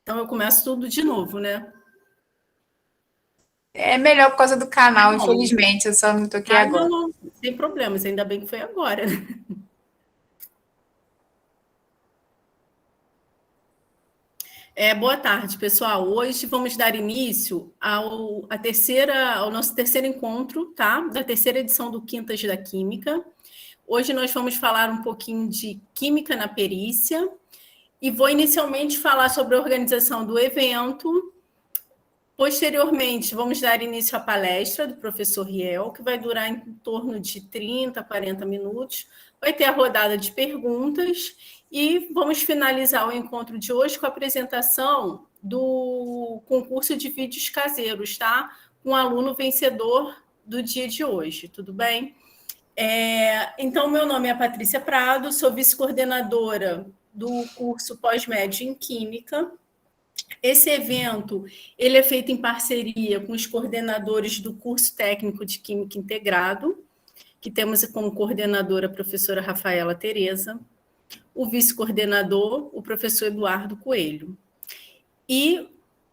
Então, eu começo tudo de novo, né? É melhor por causa do canal, infelizmente. Eu só não toquei agora. Não, sem problemas. Ainda bem que foi agora. Boa tarde, pessoal. Hoje vamos dar início ao nosso terceiro encontro, tá? Da terceira edição do Quintas da Química. Hoje nós vamos falar um pouquinho de Química na Perícia e vou inicialmente falar sobre a organização do evento. Posteriormente, vamos dar início à palestra do professor Riel, que vai durar em torno de 30, 40 minutos. Vai ter a rodada de perguntas e vamos finalizar o encontro de hoje com a apresentação do concurso de vídeos caseiros, tá? Com o aluno vencedor do dia de hoje, tudo bem? Então, meu nome é Patrícia Prado, sou vice-coordenadora do curso pós-médio em Química. Esse evento ele é feito em parceria com os coordenadores do curso técnico de Química Integrado, que temos como coordenadora a professora Rafaela Tereza, o vice-coordenador, o professor Eduardo Coelho. E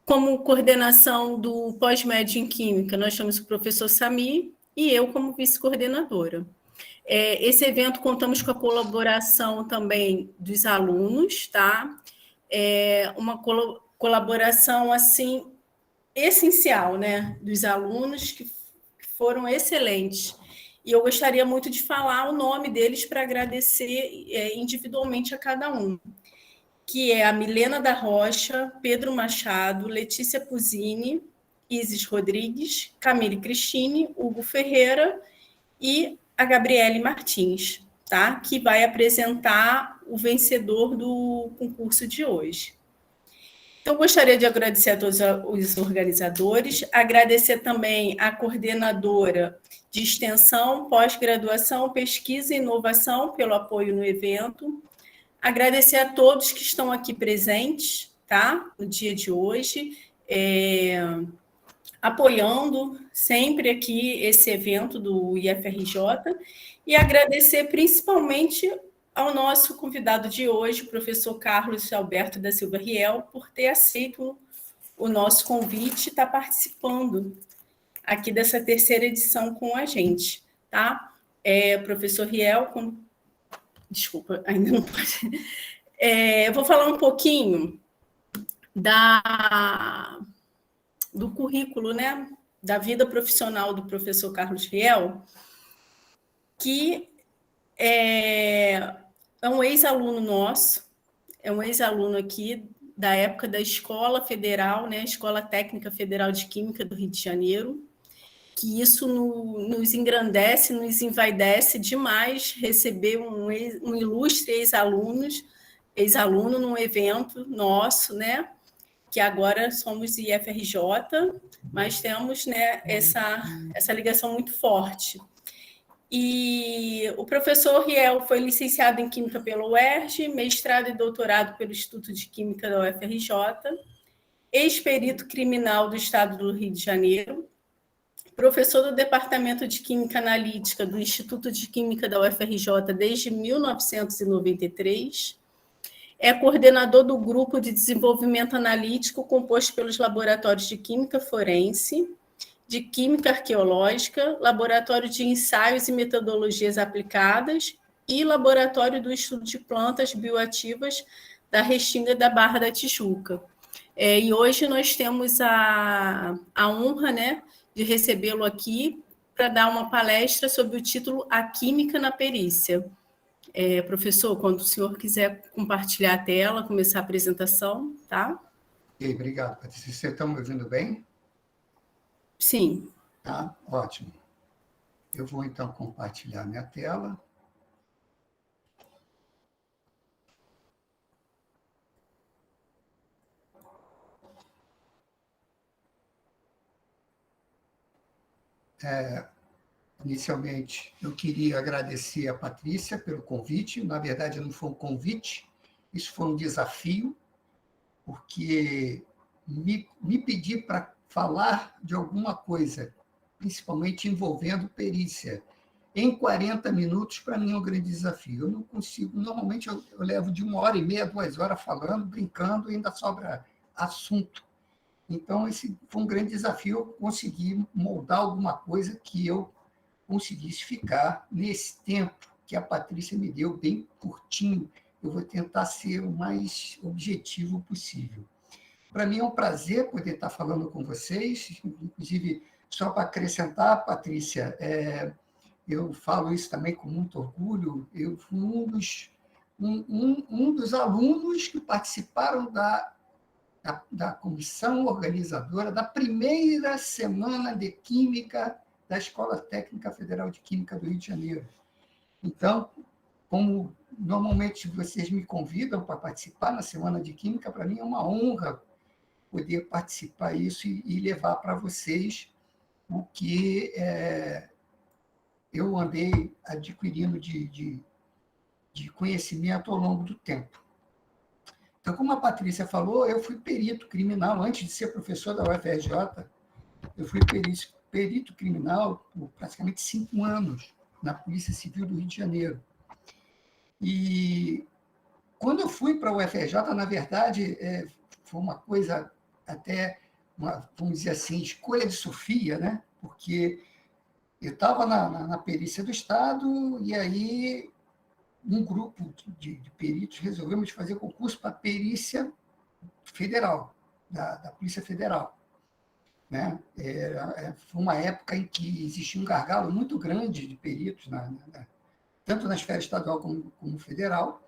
como coordenação do pós-médio em Química, nós temos o professor Sami e eu como vice-coordenadora. Esse evento contamos com a colaboração também dos alunos, tá? Uma colaboração assim essencial, né, dos alunos que foram excelentes. E eu gostaria muito de falar o nome deles para agradecer individualmente a cada um, que é a Milena da Rocha, Pedro Machado, Letícia Puzini, Isis Rodrigues, Camille Cristine, Hugo Ferreira e a Gabriele Martins, tá? Que vai apresentar o vencedor do concurso de hoje. Então, gostaria de agradecer a todos os organizadores, agradecer também à coordenadora de extensão, pós-graduação, pesquisa e inovação pelo apoio no evento, agradecer a todos que estão aqui presentes, tá? No dia de hoje, apoiando sempre aqui esse evento do IFRJ, e agradecer principalmente ao nosso convidado de hoje, o professor Carlos Alberto da Silva Riel, por ter aceito o nosso convite e estar participando aqui dessa terceira edição com a gente, tá? Professor Riel, desculpa, ainda não pode. Eu vou falar um pouquinho do currículo, né, da vida profissional do professor Carlos Riel, que é um ex-aluno nosso, é um ex-aluno aqui da época da Escola Federal, né, Escola Técnica Federal de Química do Rio de Janeiro, que isso nos engrandece, nos envaidece demais receber um ilustre ex-aluno num evento nosso, né, que agora somos IFRJ, mas temos, né, essa ligação muito forte. E o professor Riel foi licenciado em Química pela UERJ, mestrado e doutorado pelo Instituto de Química da UFRJ, ex-perito criminal do Estado do Rio de Janeiro, professor do Departamento de Química Analítica do Instituto de Química da UFRJ desde 1993, é coordenador do Grupo de Desenvolvimento Analítico composto pelos laboratórios de Química Forense, de Química Arqueológica, Laboratório de Ensaios e Metodologias Aplicadas e Laboratório do Estudo de Plantas Bioativas da Restinga da Barra da Tijuca. E hoje nós temos a honra, né, de recebê-lo aqui para dar uma palestra sobre o título A Química na Perícia. Professor, quando o senhor quiser compartilhar a tela, começar a apresentação, tá? Ok, obrigado, Patrícia. Vocês estão me ouvindo bem? Sim. Tá, ótimo. Eu vou, então, compartilhar minha tela. Inicialmente, eu queria agradecer a Patrícia pelo convite. Na verdade, não foi um convite, isso foi um desafio, porque me pedir para falar de alguma coisa, principalmente envolvendo perícia, em 40 minutos, para mim é um grande desafio. Eu não consigo, normalmente eu levo de 1h30, 2 horas falando, brincando, e ainda sobra assunto. Então, esse foi um grande desafio, eu conseguir moldar alguma coisa que eu conseguisse ficar nesse tempo que a Patrícia me deu, bem curtinho. Eu vou tentar ser o mais objetivo possível. Para mim é um prazer poder estar falando com vocês, inclusive, só para acrescentar, Patrícia, eu falo isso também com muito orgulho, eu fui um dos alunos que participaram da comissão organizadora da primeira semana de Química da Escola Técnica Federal de Química do Rio de Janeiro. Então, como normalmente vocês me convidam para participar na Semana de Química, para mim é uma honra poder participar disso e levar para vocês o que eu andei adquirindo de conhecimento ao longo do tempo. Então, como a Patrícia falou, eu fui perito criminal, antes de ser professor da UFRJ, eu fui perito criminal por praticamente 5 anos na Polícia Civil do Rio de Janeiro. E quando eu fui para a UFRJ, na verdade, foi uma coisa até, vamos dizer assim, escolha de Sofia, né? Porque eu estava na perícia do Estado e aí um grupo de peritos resolvemos fazer concurso para a perícia federal, da Polícia Federal. Né? Foi uma época em que existia um gargalo muito grande de peritos, tanto na esfera estadual como federal,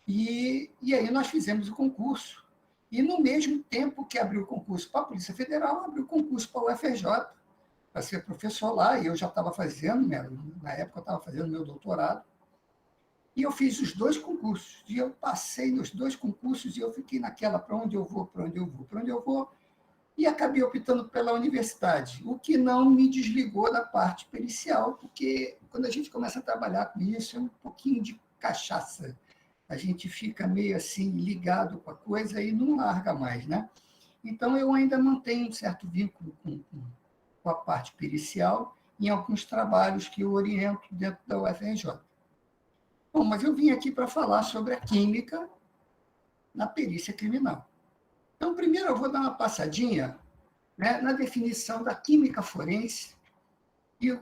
e aí nós fizemos o concurso. E, no mesmo tempo que abriu o concurso para a Polícia Federal, abriu o concurso para a UFRJ, para ser professor lá, e eu já estava fazendo, na época eu estava fazendo meu doutorado, e eu fiz os 2 concursos, e eu passei nos 2 concursos, e eu fiquei naquela, para onde eu vou, e acabei optando pela universidade, o que não me desligou da parte pericial, porque quando a gente começa a trabalhar com isso, é um pouquinho de cachaça, a gente fica meio assim ligado com a coisa e não larga mais, né? Então, eu ainda mantenho um certo vínculo com a parte pericial em alguns trabalhos que eu oriento dentro da UFRJ. Bom, mas eu vim aqui para falar sobre a química na perícia criminal. Então, primeiro eu vou dar uma passadinha, né, na definição da química forense e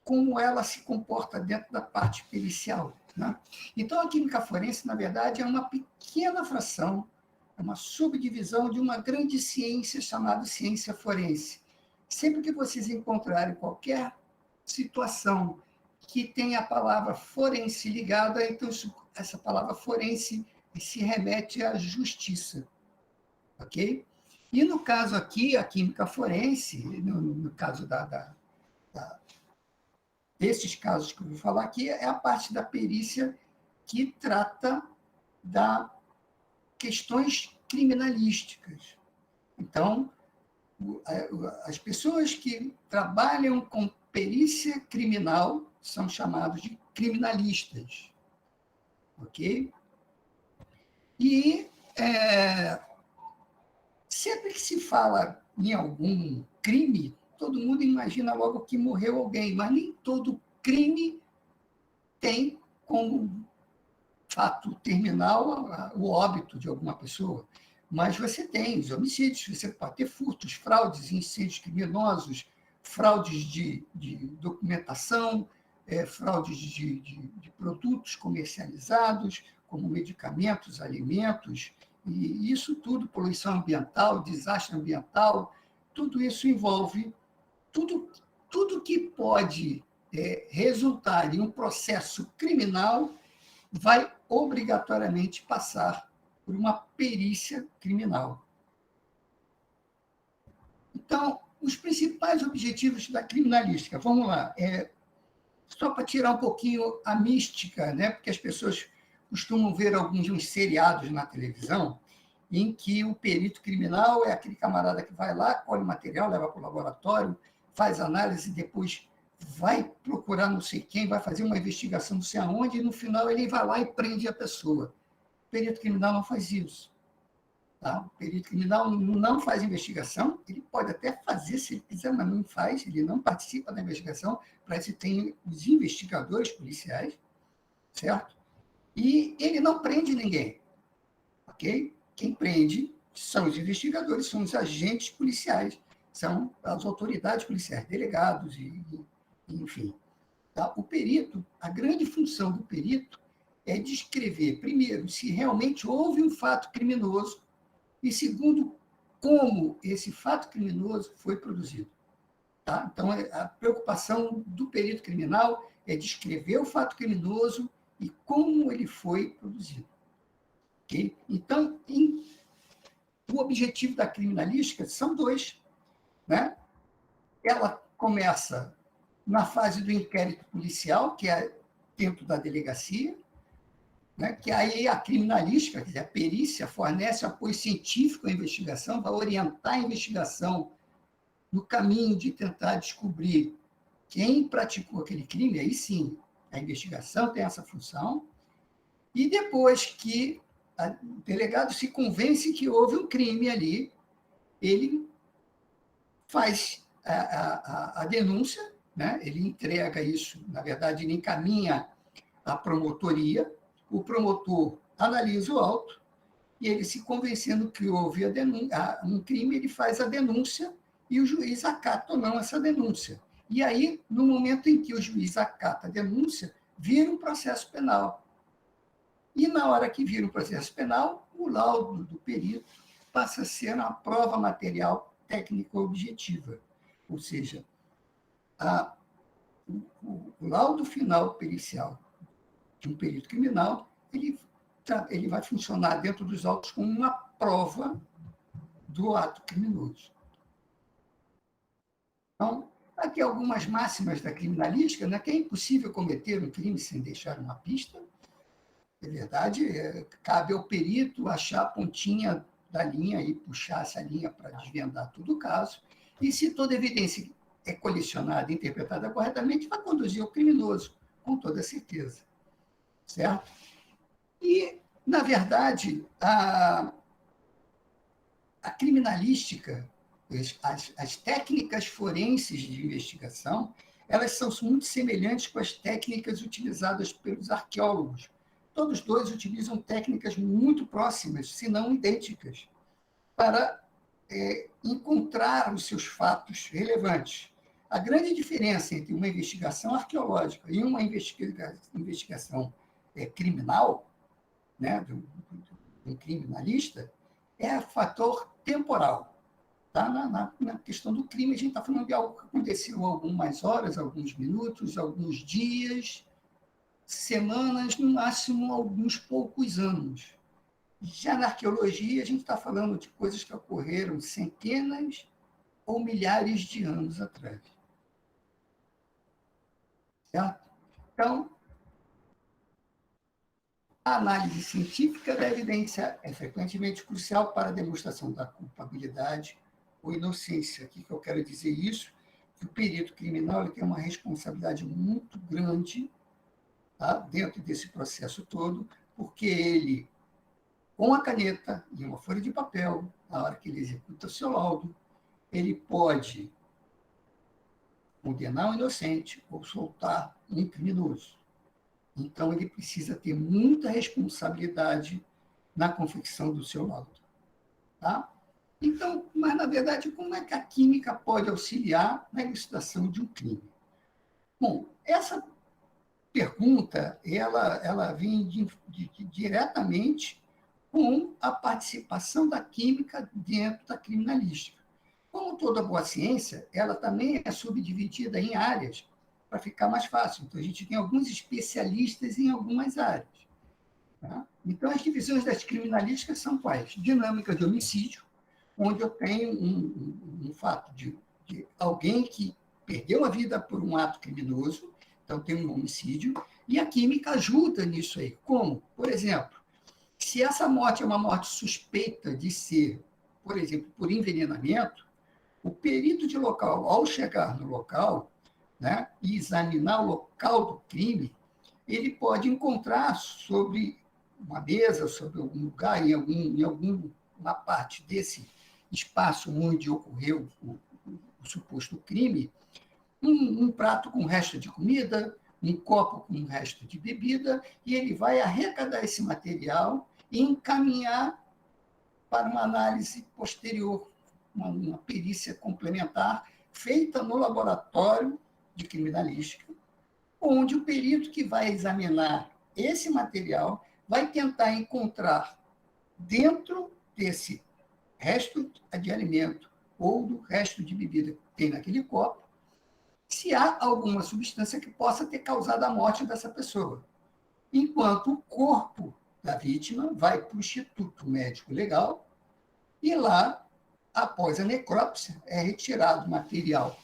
como ela se comporta dentro da parte pericial. Né? Então, a química forense, na verdade, é uma pequena fração, é uma subdivisão de uma grande ciência chamada ciência forense. Sempre que vocês encontrarem qualquer situação que tenha a palavra forense ligada, então essa palavra forense se remete à justiça. Ok? E no caso aqui, a química forense, no caso desses casos que eu vou falar aqui, é a parte da perícia que trata das questões criminalísticas. Então, as pessoas que trabalham com perícia criminal são chamados de criminalistas. Ok? E sempre que se fala em algum crime, todo mundo imagina logo que morreu alguém, mas nem todo crime tem como fato terminal o óbito de alguma pessoa. Mas você tem os homicídios, você pode ter furtos, fraudes, incêndios criminosos, fraudes de documentação, fraudes de produtos comercializados, como medicamentos, alimentos, e isso tudo, poluição ambiental, desastre ambiental, tudo isso envolve tudo que pode resultar em um processo criminal vai obrigatoriamente passar por uma perícia criminal. Então, os principais objetivos da criminalística, vamos lá, só para tirar um pouquinho a mística, né? Porque as pessoas costumam ver alguns seriados na televisão em que o perito criminal é aquele camarada que vai lá, colhe material, leva para o laboratório, faz análise, depois vai procurar não sei quem, vai fazer uma investigação não sei aonde, e no final ele vai lá e prende a pessoa. O perito criminal não faz isso. Tá? O perito criminal não faz investigação, ele pode até fazer se ele quiser, mas não faz, ele não participa da investigação, para isso tem os investigadores policiais, certo? E ele não prende ninguém, ok? Quem prende são os investigadores, são os agentes policiais, são as autoridades policiais, delegados, enfim. Tá? O perito, a grande função do perito é descrever, primeiro, se realmente houve um fato criminoso e, segundo, como esse fato criminoso foi produzido. Tá? Então, a preocupação do perito criminal é descrever o fato criminoso e como ele foi produzido. Okay? Então, o objetivo da criminalística são dois. Né? Ela começa na fase do inquérito policial, que é dentro da delegacia, né? Que aí a criminalística, quer dizer, a perícia, fornece apoio científico à investigação, vai orientar a investigação no caminho de tentar descobrir quem praticou aquele crime. Aí sim, a investigação tem essa função. E depois que o delegado se convence que houve um crime ali, ele faz a denúncia, né? Ele entrega isso, na verdade, ele encaminha à promotoria, o promotor analisa o auto, e ele, se convencendo que houve um crime, ele faz a denúncia e o juiz acata ou não essa denúncia. E aí, no momento em que o juiz acata a denúncia, vira um processo penal. E na hora que vira um processo penal, o laudo do perito passa a ser uma prova material técnica objetiva. Ou seja, o laudo final pericial de um perito criminal, ele vai funcionar dentro dos autos como uma prova do ato criminoso. Então, aqui algumas máximas da criminalística, né, que é impossível cometer um crime sem deixar uma pista. É verdade, cabe ao perito achar a pontinha da linha e puxar essa linha para desvendar todo o caso. E se toda evidência é colecionada e interpretada corretamente, vai conduzir ao criminoso, com toda certeza. Certo? E, na verdade, a criminalística, as técnicas forenses de investigação, elas são muito semelhantes com as técnicas utilizadas pelos arqueólogos. Todos dois utilizam técnicas muito próximas, se não idênticas, para encontrar os seus fatos relevantes. A grande diferença entre uma investigação arqueológica e uma investigação criminal, né, do criminalista, é o fator temporal. Tá? Na questão do crime, a gente está falando de algo que aconteceu há algumas horas, alguns minutos, alguns dias, semanas, no máximo alguns poucos anos. Já na arqueologia, a gente está falando de coisas que ocorreram centenas ou milhares de anos atrás. Certo? Então, a análise científica da evidência é frequentemente crucial para a demonstração da culpabilidade ou inocência. O que eu quero dizer isso? Que o perito criminal ele tem uma responsabilidade muito grande, tá, dentro desse processo todo, porque ele, com a caneta e uma folha de papel, na hora que ele executa o seu laudo, ele pode condenar um inocente ou soltar um criminoso. Então, ele precisa ter muita responsabilidade na confecção do seu laudo. Tá? Então, mas, na verdade, como é que a química pode auxiliar na elucidação de um crime? Bom, essa pergunta ela vem diretamente com a participação da química dentro da criminalística. Como toda boa ciência, ela também é subdividida em áreas para ficar mais fácil. Então, a gente tem alguns especialistas em algumas áreas. Tá? Então, as divisões das criminalísticas são quais? Dinâmica de homicídio, onde eu tenho um fato de alguém que perdeu a vida por um ato criminoso, então tem um homicídio, e a química ajuda nisso aí. Como? Por exemplo, se essa morte é uma morte suspeita de ser, por exemplo, por envenenamento, o perito de local, ao chegar no local, né, e examinar o local do crime, ele pode encontrar sobre uma mesa, sobre algum lugar, em alguma parte desse espaço onde ocorreu o suposto crime, um prato com resto de comida, um copo com resto de bebida, e ele vai arrecadar esse material e encaminhar para uma análise posterior, uma perícia complementar feita no laboratório de criminalística, onde o perito que vai examinar esse material vai tentar encontrar dentro desse resto de alimento ou do resto de bebida que tem naquele copo, se há alguma substância que possa ter causado a morte dessa pessoa. Enquanto o corpo da vítima vai para o Instituto Médico Legal e lá, após a necrópsia, é retirado material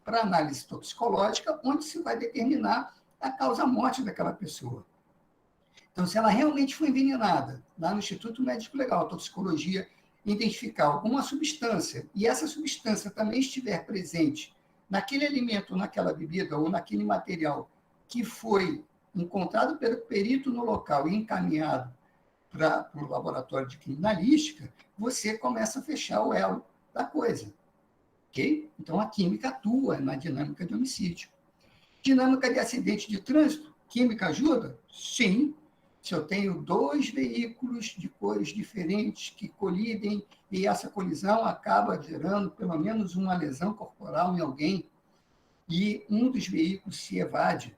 para análise toxicológica, onde se vai determinar a causa-morte daquela pessoa. Então, se ela realmente foi envenenada, lá no Instituto Médico Legal, a toxicologia identificar alguma substância, e essa substância também estiver presente naquele alimento, naquela bebida ou naquele material que foi encontrado pelo perito no local e encaminhado para o laboratório de criminalística, você começa a fechar o elo da coisa. Okay? Então, a química atua na dinâmica de homicídio. Dinâmica de acidente de trânsito, química ajuda? Sim. Se eu tenho 2 veículos de cores diferentes que colidem e essa colisão acaba gerando pelo menos uma lesão corporal em alguém e um dos veículos se evade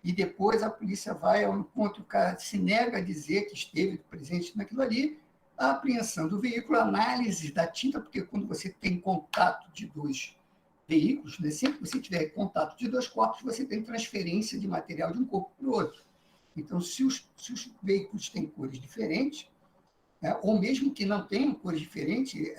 e depois a polícia vai ao encontro, o cara se nega a dizer que esteve presente naquilo ali, a apreensão do veículo, a análise da tinta, porque quando você tem contato de 2 veículos, né, sempre que você tiver contato de 2 corpos, você tem transferência de material de um corpo para o outro. Então, se os veículos têm cores diferentes, né, ou mesmo que não tenham cores diferentes,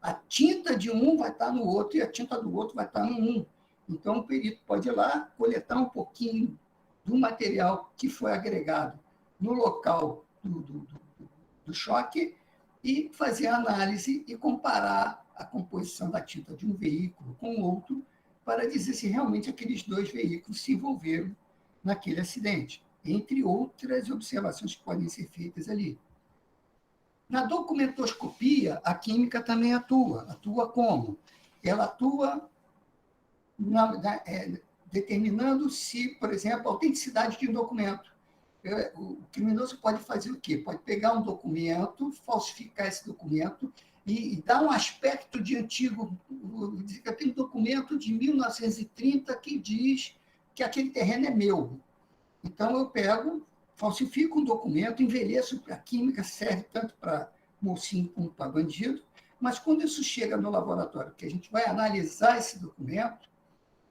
a tinta de um vai estar no outro e a tinta do outro vai estar no um. Então, o perito pode ir lá, coletar um pouquinho do material que foi agregado no local do choque e fazer a análise e comparar a composição da tinta de um veículo com o outro para dizer se realmente aqueles 2 veículos se envolveram naquele acidente, entre outras observações que podem ser feitas ali. Na documentoscopia, a química também atua. Atua como? Ela atua determinando se, por exemplo, a autenticidade de um documento. O criminoso pode fazer o quê? Pode pegar um documento, falsificar esse documento e dar um aspecto de antigo. Eu tenho um documento de 1930 que diz que aquele terreno é meu. Então, eu pego, falsifico um documento, envelheço, a química serve tanto para mocinho como para bandido, mas quando isso chega no laboratório, que a gente vai analisar esse documento,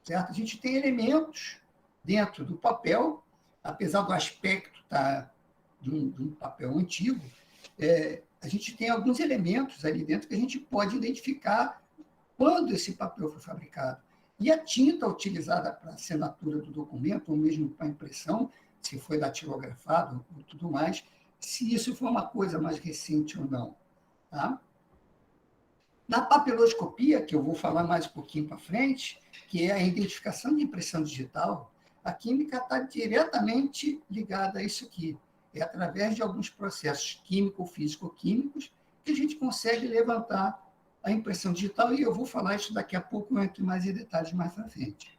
certo? A gente tem elementos dentro do papel, apesar do aspecto estar de um papel antigo, a gente tem alguns elementos ali dentro que a gente pode identificar quando esse papel foi fabricado. E a tinta utilizada para a assinatura do documento, ou mesmo para a impressão, se foi datilografado ou tudo mais, se isso foi uma coisa mais recente ou não. Tá? Na papiloscopia, que eu vou falar mais um pouquinho para frente, que é a identificação de impressão digital, a química está diretamente ligada a isso aqui. É através de alguns processos químico-físico-químicos que a gente consegue levantar a impressão digital, e eu vou falar isso daqui a pouco, eu entro mais em detalhes mais para frente.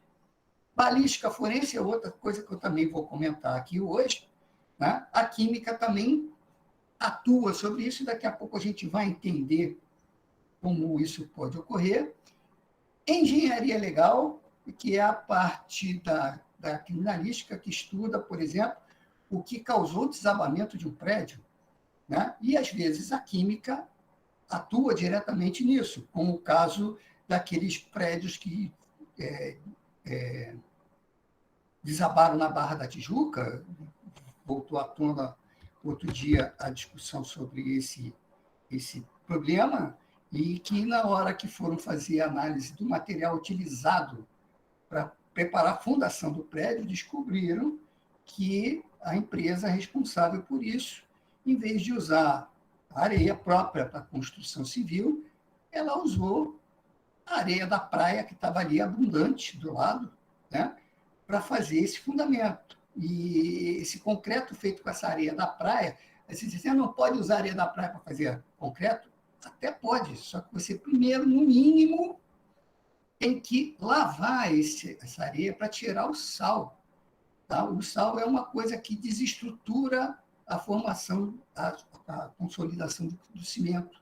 Balística forense é outra coisa que eu também vou comentar aqui hoje. Né? A química também atua sobre isso, e daqui a pouco a gente vai entender como isso pode ocorrer. Engenharia legal, que é a parte da criminalística que estuda, por exemplo, o que causou o desabamento de um prédio. Né? E, às vezes, a química atua diretamente nisso, como o caso daqueles prédios que desabaram na Barra da Tijuca. Voltou à tona outro dia a discussão sobre esse problema, e que, na hora que foram fazer a análise do material utilizado para preparar a fundação do prédio, descobriram que a empresa responsável por isso, em vez de usar a areia própria para a construção civil, ela usou a areia da praia, que estava ali abundante do lado, né, para fazer esse fundamento. E esse concreto feito com essa areia da praia, você não pode usar a areia da praia para fazer concreto? Até pode, só que você primeiro, no mínimo, tem que lavar essa areia para tirar o sal. Tá? O sal é uma coisa que desestrutura a formação, a consolidação do cimento.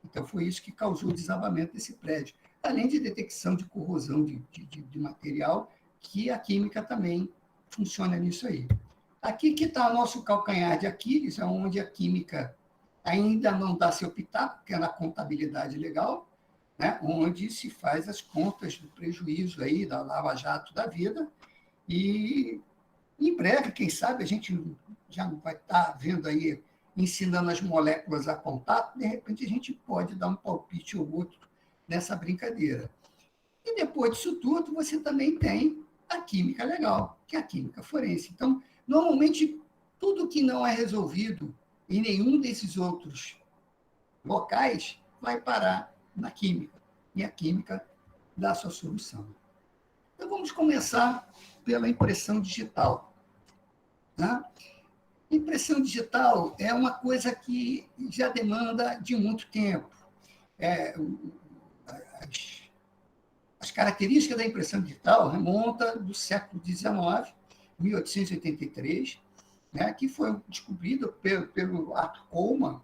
Então, foi isso que causou o desabamento desse prédio. Além de detecção de corrosão de material, que a química também funciona nisso aí. Aqui que está o nosso calcanhar de Aquiles, é onde a química ainda não dá seu pitaco, que é na contabilidade legal, né? Onde se faz as contas do prejuízo aí, da lava-jato da vida, e em breve, quem sabe, a gente já vai estar vendo aí, ensinando as moléculas a contato, de repente a gente pode dar um palpite ou outro nessa brincadeira. E depois disso tudo, você também tem a química legal, que é a química forense. Então, normalmente, tudo que não é resolvido em nenhum desses outros locais vai parar na química, e a química dá a sua solução. Então, vamos começar pela impressão digital. Tá? Impressão digital é uma coisa que já demanda de muito tempo. As características da impressão digital remontam do século XIX, 1883, né, que foi descobrido pelo Arthur Coleman,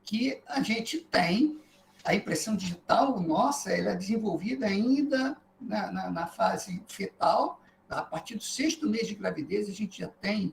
que a gente tem a impressão digital nossa, ela é desenvolvida ainda na fase fetal. A partir do 6º mês de gravidez, a gente já tem,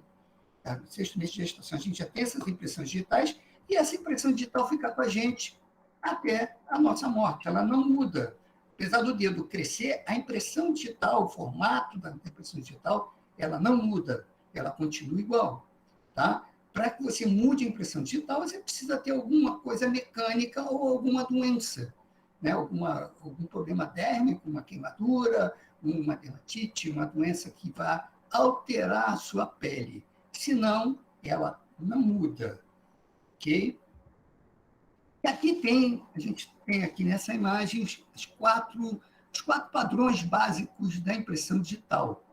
no 6º mês de gestação, a gente já tem essas impressões digitais, e essa impressão digital fica com a gente até a nossa morte. Ela não muda. Apesar do dedo crescer, a impressão digital, o formato da impressão digital, ela não muda, ela continua igual. Tá? Para que você mude a impressão digital, você precisa ter alguma coisa mecânica ou alguma doença, né? Algum problema dérmico, uma queimadura, uma dermatite, uma doença que vai alterar a sua pele. Senão, ela não muda. Ok? E aqui a gente tem aqui nessa imagem os quatro padrões básicos da impressão digital.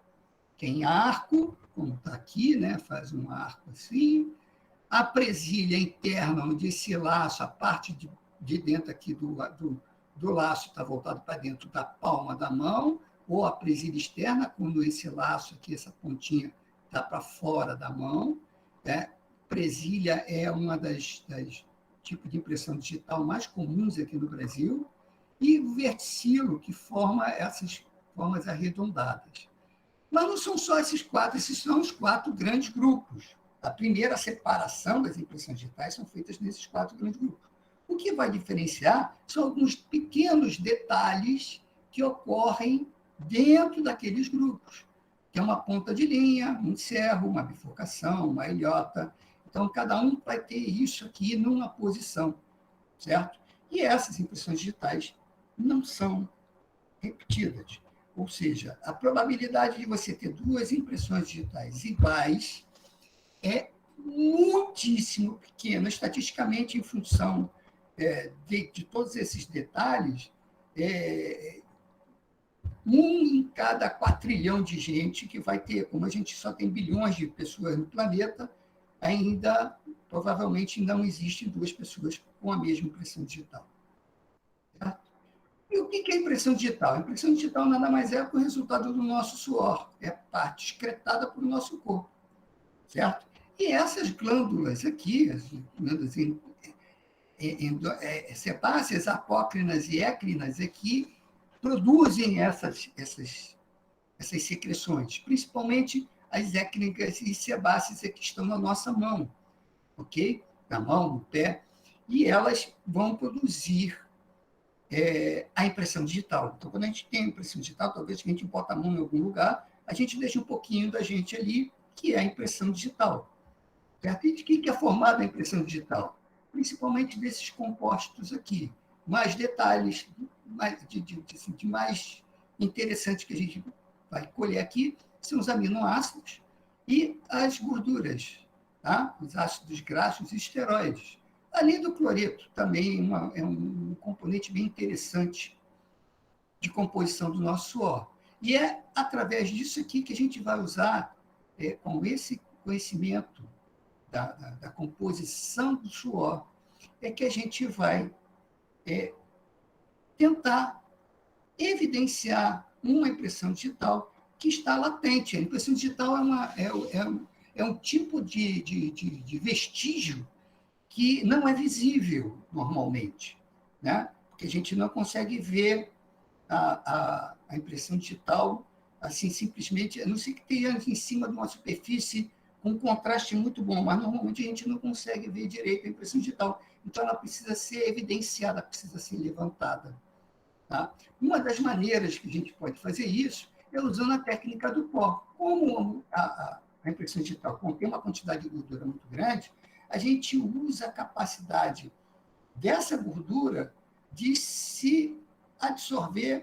Tem arco, como está aqui, né? Faz um arco assim. A presilha interna, onde esse laço, a parte de dentro aqui do laço está voltado para dentro da palma da mão, ou a presilha externa, quando esse laço aqui, essa pontinha, está para fora da mão. Né? Presilha é uma das tipos de impressão digital mais comuns aqui no Brasil, e o verticilo, que forma essas formas arredondadas. Mas não são só esses são os 4 grandes grupos. A primeira separação das impressões digitais são feitas nesses 4 grandes grupos. O que vai diferenciar são alguns pequenos detalhes que ocorrem dentro daqueles grupos, que é uma ponta de linha, um cerro, uma bifurcação, uma ilhota. Então, cada um vai ter isso aqui numa posição, certo? E essas impressões digitais não são repetidas. Ou seja, a probabilidade de você ter 2 impressões digitais iguais é muitíssimo pequena, estatisticamente, em função de todos esses detalhes, 1 em cada 4 trilhão de gente que vai ter, como a gente só tem bilhões de pessoas no planeta, ainda, provavelmente, não existem 2 pessoas com a mesma impressão digital. Certo? E o que é impressão digital? A impressão digital nada mais é que o resultado do nosso suor, é parte excretada por nosso corpo, certo? E essas glândulas aqui, as glândulas sebáceas, apócrinas e écrinas aqui, produzem essas secreções, principalmente as écrinas e sebáceas que estão na nossa mão, ok? Na mão, no pé, e elas vão produzir a impressão digital. Então, quando a gente tem a impressão digital, talvez a gente bota a mão em algum lugar, a gente deixa um pouquinho da gente ali, que é a impressão digital. Certo? E de que é formada a impressão digital? Principalmente desses compostos aqui. Mais detalhes, de mais interessantes que a gente vai colher aqui, são os aminoácidos e as gorduras, tá? Os ácidos graxos e esteroides. Além do cloreto, também é um componente bem interessante de composição do nosso suor. E é através disso aqui que a gente vai usar, com esse conhecimento da composição do suor, é que a gente vai tentar evidenciar uma impressão digital que está latente. A impressão digital é um tipo de vestígio que não é visível normalmente, né? Porque a gente não consegue ver a impressão digital assim simplesmente, a não ser que tenha em cima de uma superfície com um contraste muito bom, mas normalmente a gente não consegue ver direito a impressão digital. Então, ela precisa ser evidenciada, precisa ser levantada. Tá? Uma das maneiras que a gente pode fazer isso é usando a técnica do pó. Como a impressão digital contém uma quantidade de gordura muito grande, a gente usa a capacidade dessa gordura de se absorver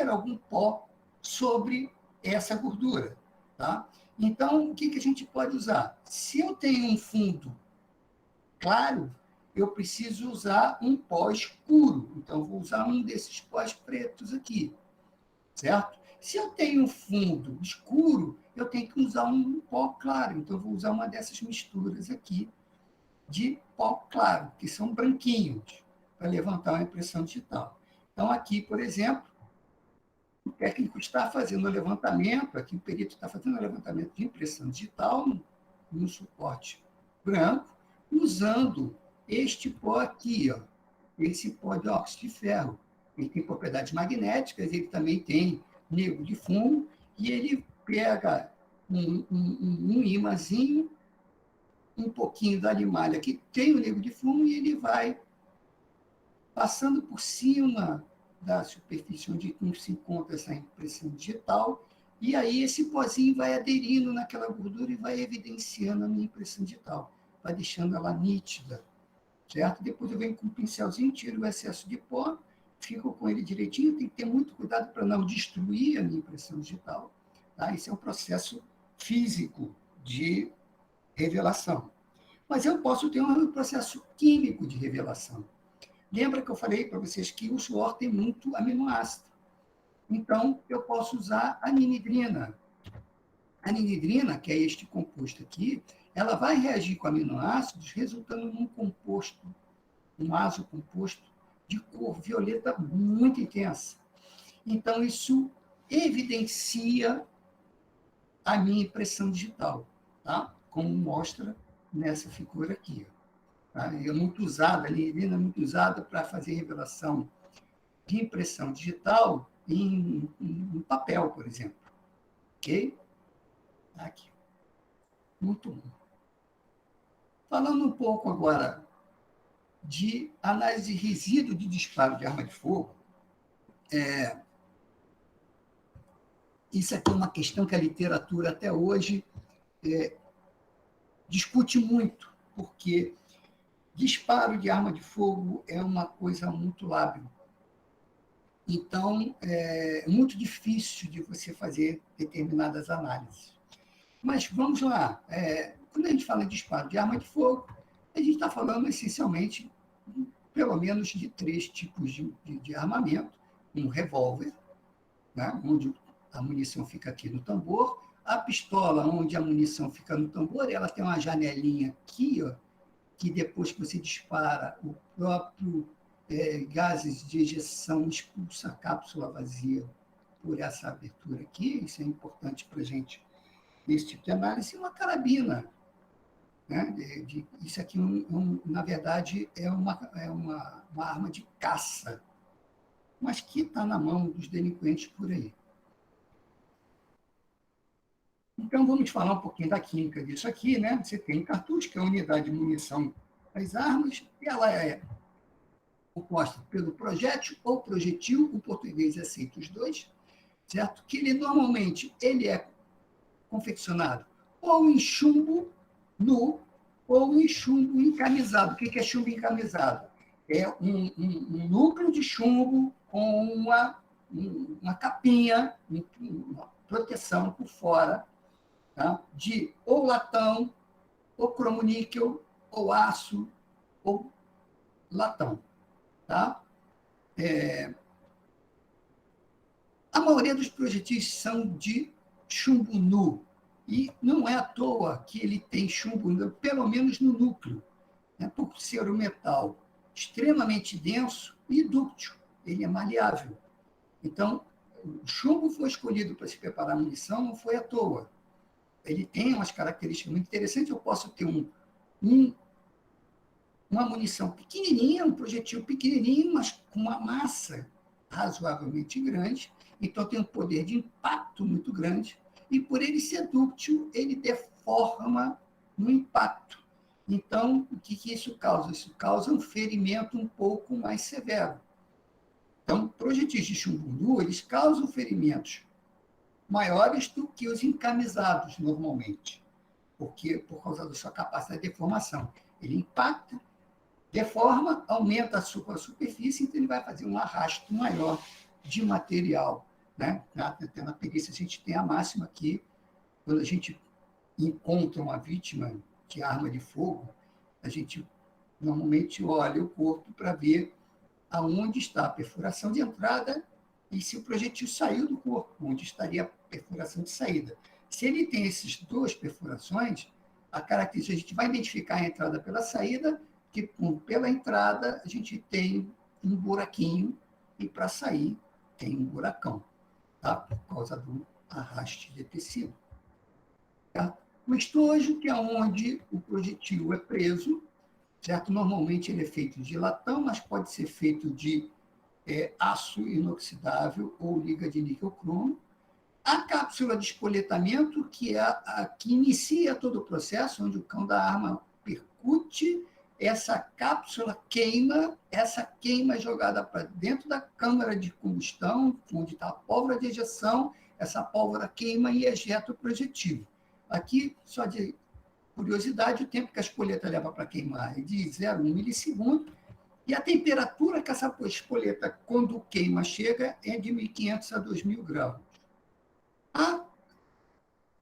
algum pó sobre essa gordura. Tá? Então, o que a gente pode usar? Se eu tenho um fundo claro, eu preciso usar um pó escuro. Então, vou usar um desses pós pretos aqui, certo? Se eu tenho um fundo escuro, eu tenho que usar um pó claro. Então, eu vou usar uma dessas misturas aqui de pó claro, que são branquinhos, para levantar uma impressão digital. Então, aqui, por exemplo, o técnico está fazendo o levantamento, aqui o perito está fazendo o levantamento de impressão digital no suporte branco, usando este pó aqui, ó, esse pó de óxido de ferro. Ele tem propriedades magnéticas, ele também tem nego de fumo, e ele pega um ímãzinho, um pouquinho da limalha que tem o nego de fumo, e ele vai passando por cima da superfície onde se encontra essa impressão digital, e aí esse pozinho vai aderindo naquela gordura e vai evidenciando a minha impressão digital, vai deixando ela nítida, certo? Depois eu venho com um pincelzinho, tiro o excesso de pó, fico com ele direitinho, tem que ter muito cuidado para não destruir a minha impressão digital. Tá? Esse é um processo físico de revelação. Mas eu posso ter um processo químico de revelação. Lembra que eu falei para vocês que o suor tem muito aminoácido. Então, eu posso usar a ninidrina. A ninidrina, que é este composto aqui, ela vai reagir com aminoácidos, resultando num composto, um azocomposto de cor violeta muito intensa. Então, isso evidencia a minha impressão digital, tá? Como mostra nessa figura aqui. Tá? É muito usada, a ninidrina é muito usada para fazer revelação de impressão digital em papel, por exemplo. Ok? Aqui. Muito bom. Falando um pouco agora de análise de resíduo de disparo de arma de fogo, isso aqui é uma questão que a literatura até hoje discute muito, porque disparo de arma de fogo é uma coisa muito lábil. Então, é muito difícil de você fazer determinadas análises. Mas vamos lá. Quando a gente fala de disparo de arma de fogo, a gente está falando essencialmente, pelo menos, de 3 tipos de armamento. Um revólver, né, onde a munição fica aqui no tambor. A pistola, onde a munição fica no tambor, ela tem uma janelinha aqui, ó, que depois que você dispara, o próprio gases de ejeção expulsa a cápsula vazia por essa abertura aqui. Isso é importante para a gente, nesse tipo de análise. E uma carabina. Né? Isso aqui, na verdade, é uma arma de caça, mas que está na mão dos delinquentes por aí. Então, vamos falar um pouquinho da química disso aqui. Né? Você tem um cartucho, que é a unidade de munição das armas, e ela é composta pelo projétil ou projetil, o português aceita os dois, certo? Que ele, normalmente, ele é confeccionado ou em chumbo nu ou em chumbo encamisado. O que é chumbo encamisado? É um núcleo de chumbo com uma capinha, uma proteção por fora, tá? De ou latão, ou cromoníquel, ou aço, ou latão. Tá? A maioria dos projetis são de chumbo nu, e não é à toa que ele tem chumbo, pelo menos no núcleo, né? Por ser um metal extremamente denso e dúctil, ele é maleável. Então, o chumbo foi escolhido para se preparar munição, não foi à toa. ele tem umas características muito interessantes. Eu posso ter uma munição pequenininha, um projetil pequenininho, mas com uma massa razoavelmente grande. Então, tem um poder de impacto muito grande. E, por ele ser dúctil, ele deforma no impacto. Então, o que isso causa? Isso causa um ferimento um pouco mais severo. Então, projetis de chumbo eles causam ferimentos maiores do que os encamisados, normalmente, porque por causa da sua capacidade de deformação. Ele impacta, deforma, aumenta a sua superfície, então ele vai fazer um arrasto maior de material. Né? Até na perícia, a gente tem a máxima que, quando a gente encontra uma vítima de arma de fogo, a gente normalmente olha o corpo para ver aonde está a perfuração de entrada e se o projetil saiu do corpo, onde estaria a perfuração de saída. Se ele tem essas duas perfurações, a característica, a gente vai identificar a entrada pela saída, que pela entrada a gente tem um buraquinho e para sair tem um buracão, tá? Por causa do arraste de tecido. Tá? O estojo, que é onde o projetil é preso, certo? Normalmente ele é feito de latão, mas pode ser feito de aço inoxidável ou liga de níquel cromo. A cápsula de espoletamento, que é a que inicia todo o processo, onde o cão da arma percute, essa cápsula queima, essa queima é jogada para dentro da câmara de combustão, onde está a pólvora de ejeção, essa pólvora queima e ejeta o projetil. Aqui, só de curiosidade, o tempo que a espoleta leva para queimar é de 0,1 milissegundo, e a temperatura que essa espoleta, quando queima, chega é de 1.500 a 2.000 graus. Há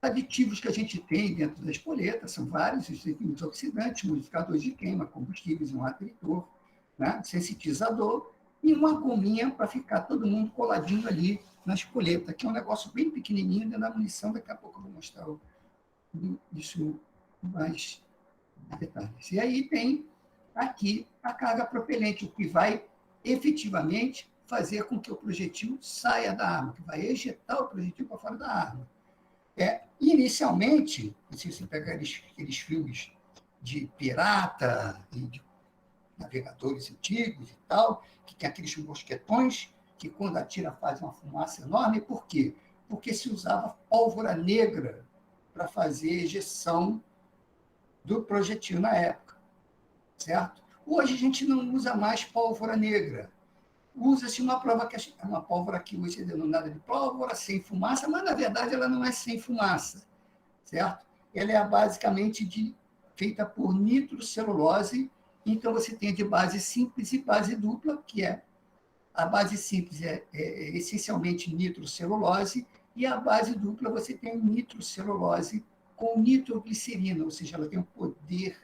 aditivos que a gente tem dentro da espoleta, são vários, os oxidantes, modificadores de queima, combustíveis, um atritor, né? Sensitizador, e uma gominha para ficar todo mundo coladinho ali na espoleta, que é um negócio bem pequenininho dentro da munição. Daqui a pouco eu vou mostrar isso mais detalhes. E aí tem aqui a carga propelente, o que vai efetivamente fazer com que o projetil saia da arma, que vai ejetar o projetil para fora da arma. Inicialmente, se você pegar aqueles filmes de pirata e de navegadores antigos e tal, que tem aqueles mosquetões que, quando atira, faz uma fumaça enorme. Por quê? Porque se usava pólvora negra para fazer ejeção do projetil na época, certo? Hoje a gente não usa mais pólvora negra. Usa-se uma pólvora que hoje é denominada de pólvora sem fumaça, mas, na verdade, ela não é sem fumaça, certo? Ela é basicamente feita por nitrocelulose. Então, você tem de base simples e base dupla, que é a base simples é essencialmente nitrocelulose, e a base dupla você tem nitrocelulose com nitroglicerina, ou seja, ela tem um poder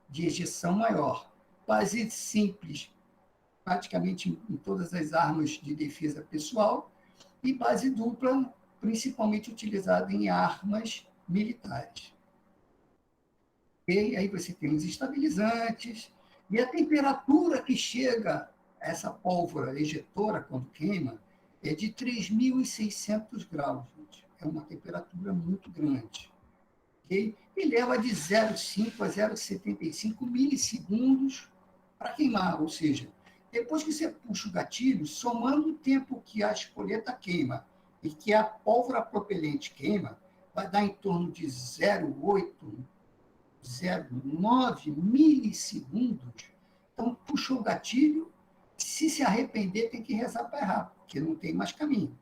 de ejeção maior. Base simples, praticamente em todas as armas de defesa pessoal, e base dupla, principalmente utilizada em armas militares. E aí você tem os estabilizantes, e a temperatura que chega a essa pólvora ejetora, quando queima, é de 3.600 graus, gente. É uma temperatura muito grande. Okay? E leva de 0,5 a 0,75 milissegundos para queimar, ou seja, depois que você puxa o gatilho, somando o tempo que a espoleta queima e que a pólvora propelente queima, vai dar em torno de 0,8, 0,9 milissegundos. Então, puxou o gatilho, se arrepender, tem que rezar para errar, porque não tem mais caminho.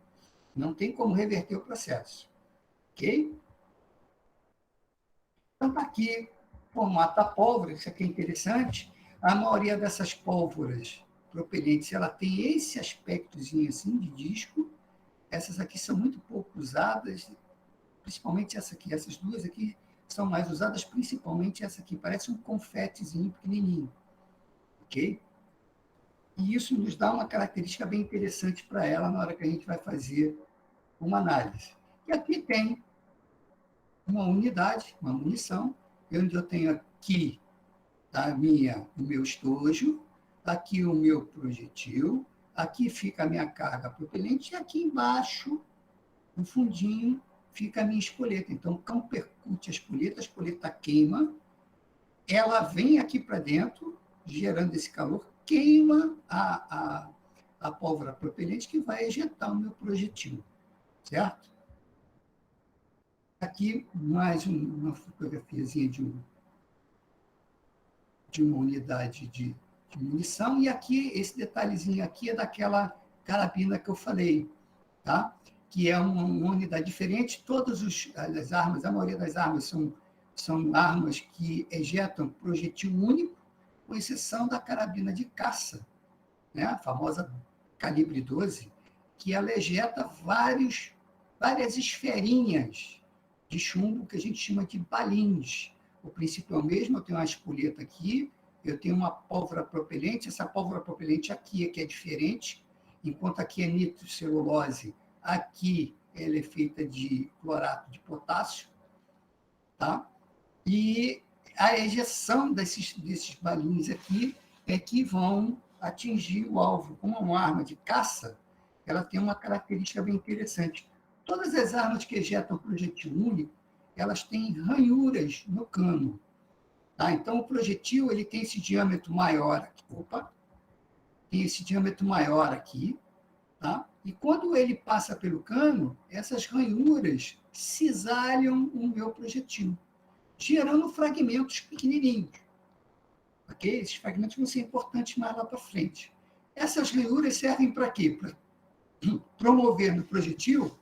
Não tem como reverter o processo. Ok? Então, está aqui o formato da pólvora, isso aqui é interessante. A maioria dessas pólvoras propelentes, ela tem esse aspectozinho assim de disco. Essas aqui são muito pouco usadas, principalmente essa aqui. Essas duas aqui são mais usadas, principalmente essa aqui. Parece um confetezinho pequenininho. Ok? E isso nos dá uma característica bem interessante para ela na hora que a gente vai fazer uma análise. E aqui tem uma unidade, uma munição, onde eu tenho aqui o meu estojo, aqui o meu projetil, aqui fica a minha carga propelente, e aqui embaixo, no fundinho, fica a minha espoleta. Então, o cão percute a espoleta queima, ela vem aqui para dentro, gerando esse calor, queima a pólvora propelente que vai ejetar o meu projetil, certo? Aqui, mais uma fotografiazinha de uma unidade de munição, e aqui, esse detalhezinho aqui é daquela carabina que eu falei, tá? Que é uma unidade diferente. Todas as armas, a maioria das armas são armas que ejetam projetil único, com exceção da carabina de caça, né? A famosa calibre 12, que ela ejeta várias esferinhas de chumbo que a gente chama de balins. O princípio é o mesmo, eu tenho uma espoleta aqui, eu tenho uma pólvora propelente, essa pólvora propelente aqui é que é diferente, enquanto aqui é nitrocelulose, aqui ela é feita de clorato de potássio, tá? E a ejeção desses balins aqui é que vão atingir o alvo. Como é uma arma de caça, ela tem uma característica bem interessante. Todas as armas que ejetam projetil único, elas têm ranhuras no cano. Tá? Então, o projetil ele tem esse diâmetro maior aqui. Tem esse diâmetro maior aqui. Tá? E quando ele passa pelo cano, essas ranhuras cisalham o meu projetil, gerando fragmentos pequenininhos. Okay? Esses fragmentos vão ser importantes mais lá para frente. Essas ranhuras servem para quê? Para promover no projetil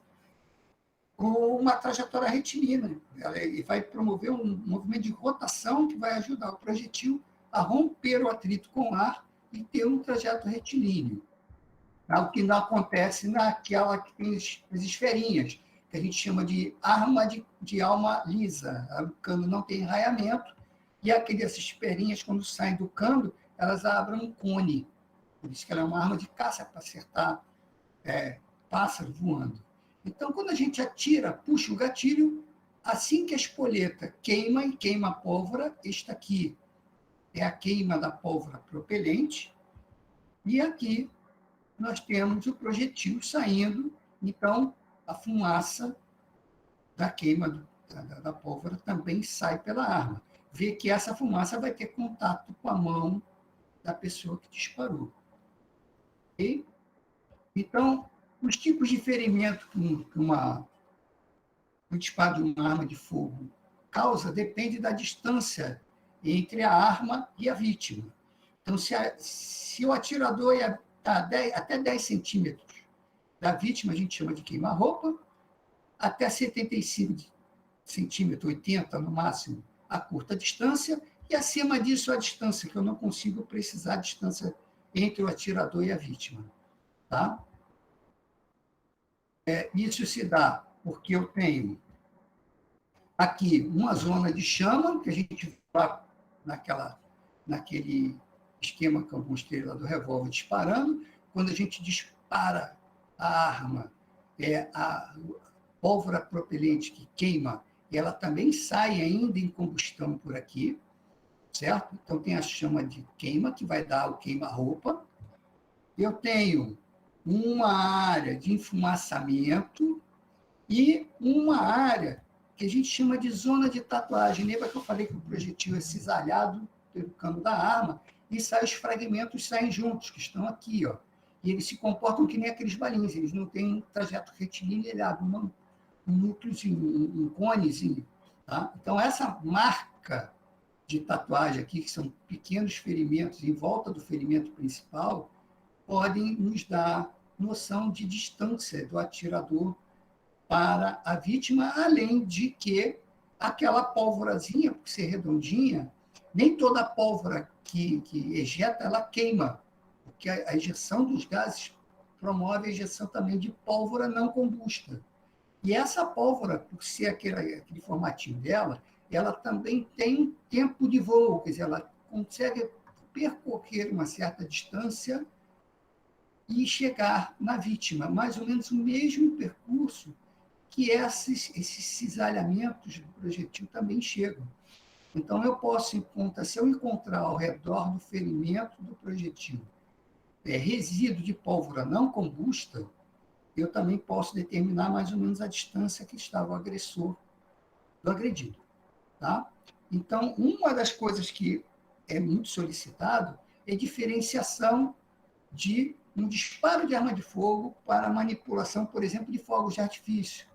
com uma trajetória retilínea. Ela vai promover um movimento de rotação que vai ajudar o projetil a romper o atrito com o ar e ter um trajeto retilíneo. O que não acontece naquela que tem as esferinhas, que a gente chama de arma de alma lisa. O cano não tem enraiamento, e essas esferinhas, quando saem do cano, elas abrem um cone. Por isso que ela é uma arma de caça para acertar pássaro voando. Então, quando a gente atira, puxa o gatilho, assim que a espoleta queima e queima a pólvora, esta aqui é a queima da pólvora propelente, e aqui nós temos o projetil saindo, então a fumaça da queima da pólvora também sai pela arma. Vê que essa fumaça vai ter contato com a mão da pessoa que disparou. Okay? Então, os tipos de ferimento que o disparo de uma arma de fogo causa depende da distância entre a arma e a vítima. Então, se o atirador está até 10 centímetros da vítima, a gente chama de queima-roupa, até 75 centímetros, 80 no máximo, a curta distância, e acima disso a distância, que eu não consigo precisar a distância entre o atirador e a vítima. Tá? Isso se dá porque eu tenho aqui uma zona de chama, que a gente vai naquele esquema que eu mostrei lá do revólver disparando. Quando a gente dispara a arma, a pólvora propelente que queima, ela também sai ainda em combustão por aqui, certo? Então, tem a chama de queima, que vai dar o queima-roupa. Eu tenho uma área de enfumaçamento e uma área que a gente chama de zona de tatuagem. Lembra que eu falei que o projetil é cisalhado pelo cano da arma e os fragmentos saem juntos, que estão aqui, ó. E eles se comportam que nem aqueles balins, eles não têm um trajeto retilíneo, ele abre um núcleozinho, um conezinho. Tá? Então, essa marca de tatuagem aqui, que são pequenos ferimentos em volta do ferimento principal, podem nos dar noção de distância do atirador para a vítima, além de que aquela pólvorazinha, por ser redondinha, nem toda pólvora que ejeta, ela queima, porque a ejeção dos gases promove a ejeção também de pólvora não combusta. E essa pólvora, por ser aquele formatinho dela, ela também tem um tempo de voo, quer dizer, ela consegue percorrer uma certa distância e chegar na vítima, mais ou menos o mesmo percurso que esses cisalhamentos do projetil também chegam. Então, eu posso encontrar, se eu encontrar ao redor do ferimento do projetil resíduo de pólvora não combusta, eu também posso determinar mais ou menos a distância que estava o agressor do agredido. Tá? Então, uma das coisas que é muito solicitado é diferenciação de um disparo de arma de fogo para manipulação, por exemplo, de fogos de artifício.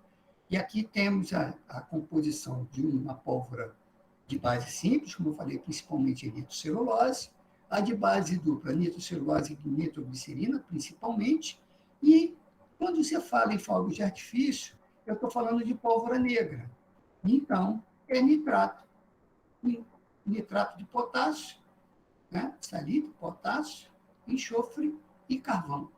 E aqui temos a composição de uma pólvora de base simples, como eu falei, principalmente nitrocelulose, a de base dupla, nitrocelulose e nitroglicerina, principalmente, e quando você fala em fogos de artifício, eu estou falando de pólvora negra. Então, é nitrato de potássio, né? Salitre, potássio, enxofre e carvão.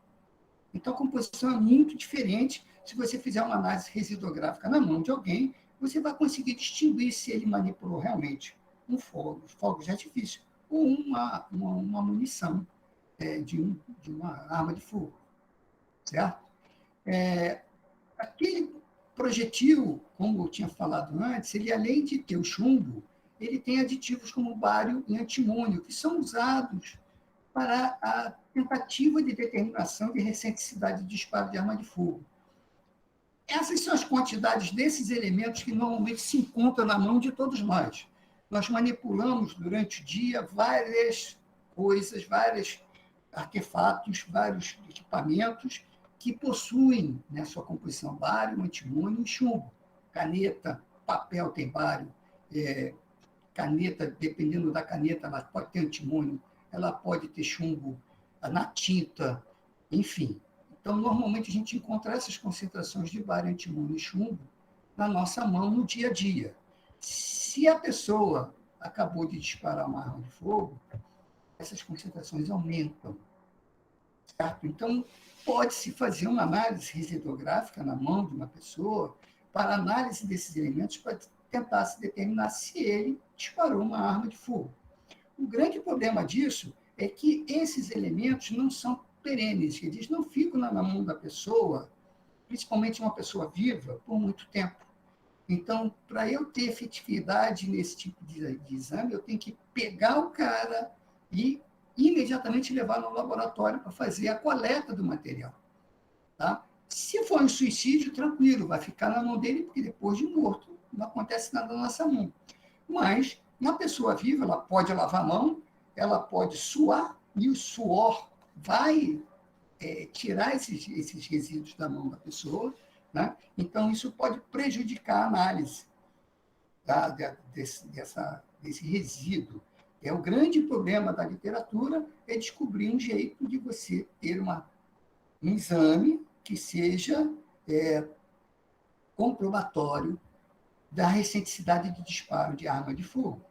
Então, a composição é muito diferente. Se você fizer uma análise residuográfica na mão de alguém, você vai conseguir distinguir se ele manipulou realmente um fogo de artifício ou uma munição de uma arma de fogo, certo? Aquele projetil, como eu tinha falado antes, ele, além de ter o chumbo, ele tem aditivos como bário e antimônio, que são usados para a tentativa de determinação de recenticidade de disparo de arma de fogo. Essas são as quantidades desses elementos que normalmente se encontram na mão de todos nós. Nós manipulamos durante o dia várias coisas, vários artefatos, vários equipamentos que possuem na sua composição bário, antimônio e chumbo. Caneta, papel tem bário, caneta, dependendo da caneta, ela pode ter antimônio, ela pode ter chumbo na tinta, enfim. Então, normalmente, a gente encontra essas concentrações de bário, antimônio e chumbo na nossa mão no dia a dia. Se a pessoa acabou de disparar uma arma de fogo, essas concentrações aumentam, certo? Então, pode-se fazer uma análise residuográfica na mão de uma pessoa para análise desses elementos para tentar se determinar se ele disparou uma arma de fogo. O grande problema disso é que esses elementos não são perenes, eles não ficam na mão da pessoa, principalmente uma pessoa viva, por muito tempo. Então, para eu ter efetividade nesse tipo de exame, eu tenho que pegar o cara e imediatamente levar no laboratório para fazer a coleta do material. Tá? Se for um suicídio, tranquilo, vai ficar na mão dele, porque depois de morto não acontece nada na nossa mão. Mas, na pessoa viva, ela pode lavar a mão, ela pode suar, e o suor vai tirar esses resíduos da mão da pessoa, né? Então, isso pode prejudicar a análise desse resíduo. O grande problema da literatura é descobrir um jeito de você ter um exame que seja comprobatório da recenticidade de disparo de arma de fogo.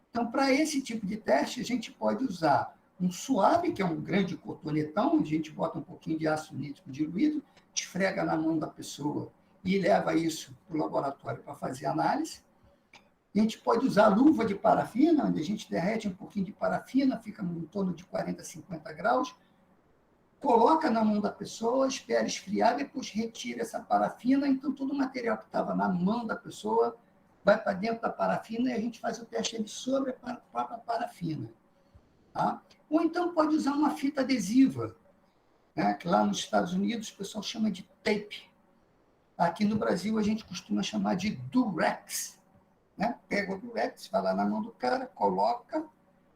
Então, para esse tipo de teste, a gente pode usar um suave, que é um grande cotonetão, a gente bota um pouquinho de ácido nítrico diluído, esfrega na mão da pessoa e leva isso para o laboratório para fazer análise. A gente pode usar luva de parafina, onde a gente derrete um pouquinho de parafina, fica em torno de 40, 50 graus, coloca na mão da pessoa, espera esfriar, depois retira essa parafina, então todo o material que estava na mão da pessoa vai para dentro da parafina e a gente faz o teste ali sobre a própria parafina. Tá? Ou então pode usar uma fita adesiva, né, que lá nos Estados Unidos o pessoal chama de tape. Aqui no Brasil a gente costuma chamar de durex. Né? Pega o durex, vai lá na mão do cara, coloca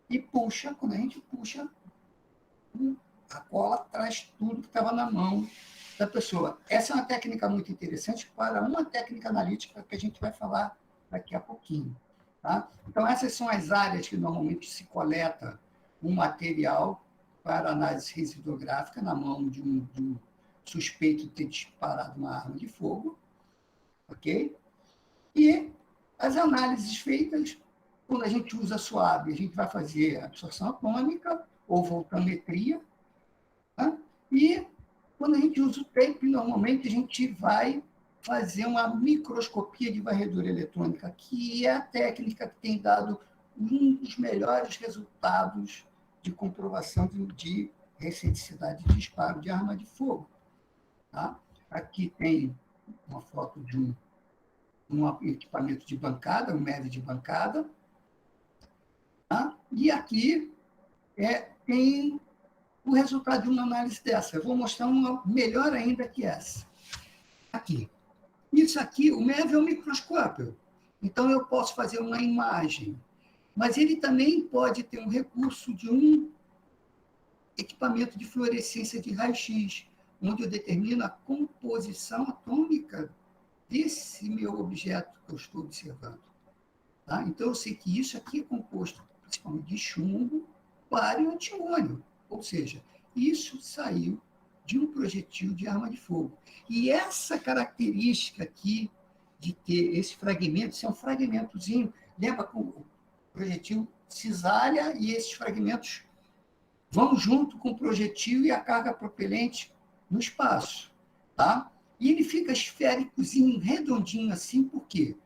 e puxa. Quando a gente puxa, a cola traz tudo que estava na mão da pessoa. Essa é uma técnica muito interessante para uma técnica analítica que a gente vai falar daqui a pouquinho. Tá? Então, essas são as áreas que normalmente se coleta um material para análise residuográfica na mão de um suspeito de ter disparado uma arma de fogo, ok? E as análises feitas, quando a gente usa suave, a gente vai fazer absorção atômica ou voltametria, tá? E quando a gente usa o tape, normalmente a gente vai fazer uma microscopia de varredura eletrônica, que é a técnica que tem dado um dos melhores resultados de comprovação de recenticidade de disparo de arma de fogo. Tá? Aqui tem uma foto de um equipamento de bancada, um MEV de bancada. Tá? E aqui tem o resultado de uma análise dessa. Eu vou mostrar uma melhor ainda que essa. aqui. Isso aqui, o MEV é um microscópio. Então, eu posso fazer uma imagem. Mas ele também pode ter um recurso de um equipamento de fluorescência de raio-x, onde eu determino a composição atômica desse meu objeto que eu estou observando. Tá? Então, eu sei que isso aqui é composto principalmente de chumbo, bário e antimônio. Ou seja, isso saiu de um projetil de arma de fogo. E essa característica aqui de ter esse fragmento, isso é um fragmentozinho, lembra que o projetil cisalha e esses fragmentos vão junto com o projetil e a carga propelente no espaço. Tá? E ele fica esféricozinho, redondinho assim, por quê?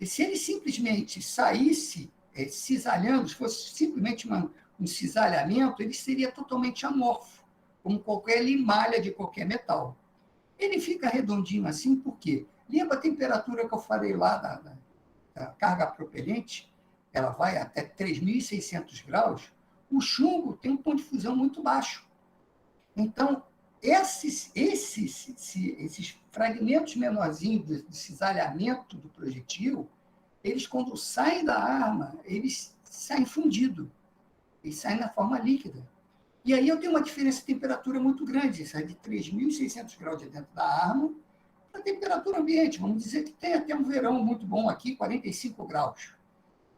E se ele simplesmente saísse cisalhando, se fosse simplesmente um cisalhamento, ele seria totalmente amorfo, como qualquer limalha de qualquer metal. Ele fica redondinho assim, por quê? Lembra a temperatura que eu falei lá da carga propelente? Ela vai até 3.600 graus. O chumbo tem um ponto de fusão muito baixo. Então, esses fragmentos menorzinhos de cisalhamento do projetil, eles, quando saem da arma, eles saem fundidos. Eles saem na forma líquida. E aí eu tenho uma diferença de temperatura muito grande, sai de 3.600 graus de dentro da arma para a temperatura ambiente. Vamos dizer que tem até um verão muito bom aqui, 45 graus.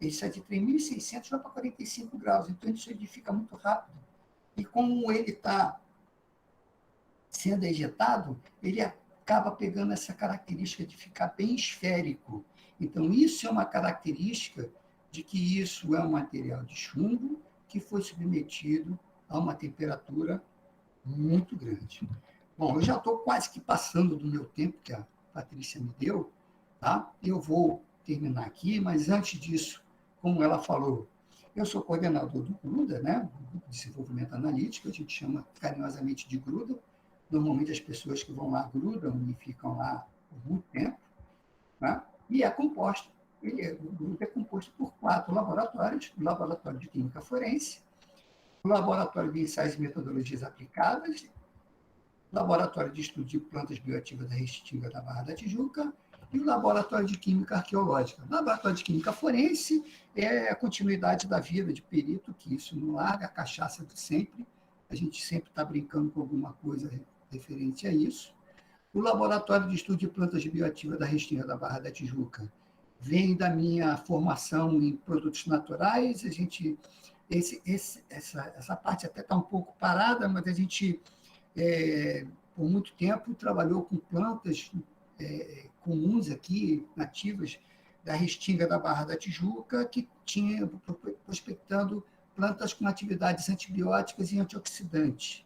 Ele sai de 3.600 vai para 45 graus. Então, isso edifica muito rápido. E como ele está sendo ejetado, ele acaba pegando essa característica de ficar bem esférico. Então, isso é uma característica de que isso é um material de chumbo que foi submetido a uma temperatura muito grande. Bom, eu já estou quase que passando do meu tempo que a Patrícia me deu, tá? Eu vou terminar aqui, mas antes disso, como ela falou, eu sou coordenador do GRUDA, né? Do Grupo de Desenvolvimento Analítico, a gente chama carinhosamente de GRUDA. Normalmente as pessoas que vão lá grudam e ficam lá por muito tempo, né? E é composto, o grupo é composto por 4 laboratórios: o Laboratório de Química Forense, o Laboratório de Ensaios e Metodologias Aplicadas, o Laboratório de Estudo de Plantas Bioativas da Restinga da Barra da Tijuca e o Laboratório de Química Arqueológica. O Laboratório de Química Forense é a continuidade da vida de perito, que isso não larga a cachaça de sempre, a gente sempre está brincando com alguma coisa referente a isso. O Laboratório de Estudo de Plantas Bioativas da Restinga da Barra da Tijuca vem da minha formação em produtos naturais. A gente, essa parte até está um pouco parada, mas a gente, por muito tempo, trabalhou com plantas comuns aqui, nativas, da Restinga da Barra da Tijuca, que tinha prospectando plantas com atividades antibióticas e antioxidantes.